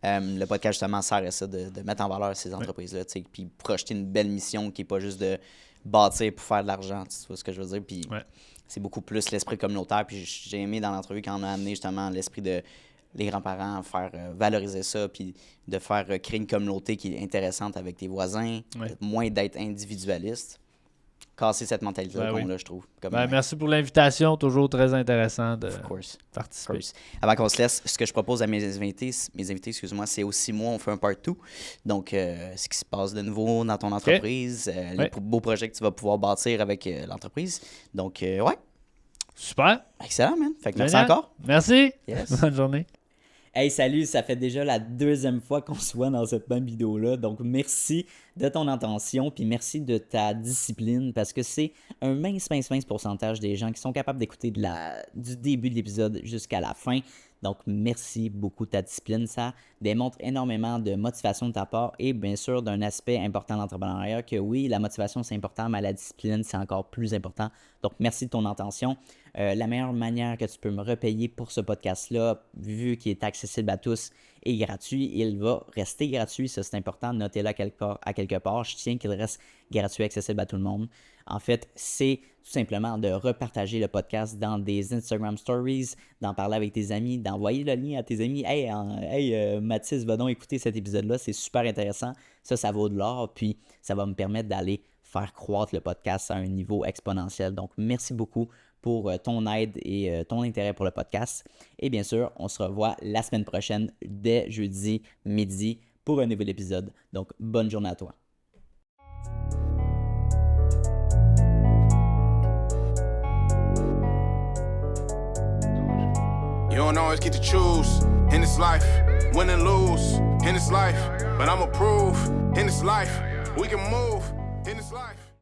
Le podcast, justement, sert à ça, de mettre en valeur ces entreprises-là, tu sais, puis projeter une belle mission qui n'est pas juste de bâtir pour faire de l'argent, tu vois ce que je veux dire. Puis c'est beaucoup plus l'esprit communautaire. Puis j'ai aimé dans l'entrevue quand on a amené justement l'esprit de les grands-parents, faire valoriser ça, puis de faire créer une communauté qui est intéressante avec tes voisins, moins d'être individualiste. Casser cette mentalité-là qu'on a, je trouve. Merci pour l'invitation. Toujours très intéressant de participer. Avant qu'on se laisse, ce que je propose à mes invités, excuse-moi, c'est aussi moi, on fait un part 2. Donc, ce qui se passe de nouveau dans ton entreprise, les beaux projets que tu vas pouvoir bâtir avec l'entreprise. Donc, ouais. Super. Excellent, man. Fait que merci encore. Merci. Yes. Bonne journée. Hey, salut, ça fait déjà la 2e fois qu'on se voit dans cette même vidéo-là. Donc, merci de ton attention, puis merci de ta discipline, parce que c'est un mince pourcentage des gens qui sont capables d'écouter du début de l'épisode jusqu'à la fin. Donc, merci beaucoup de ta discipline. Ça démontre énormément de motivation de ta part et bien sûr d'un aspect important de l'entrepreneuriat que oui, la motivation c'est important, mais la discipline c'est encore plus important. Donc, merci de ton attention. La meilleure manière que tu peux me repayer pour ce podcast-là, vu qu'il est accessible à tous et gratuit, il va rester gratuit. Ça, c'est important. Notez-le à quelque part. Je tiens qu'il reste gratuit, accessible à tout le monde. En fait, c'est tout simplement de repartager le podcast dans des Instagram Stories, d'en parler avec tes amis, d'envoyer le lien à tes amis. Hey, Mathis, va donc écouter cet épisode-là. C'est super intéressant. Ça vaut de l'or. Puis, ça va me permettre d'aller faire croître le podcast à un niveau exponentiel. Donc, merci beaucoup pour ton aide et ton intérêt pour le podcast. Et bien sûr, on se revoit la semaine prochaine dès jeudi midi pour un nouvel épisode. Donc, bonne journée à toi. You don't always get to choose in this life win and lose in this life. But I'ma prove in this life we can move in this life.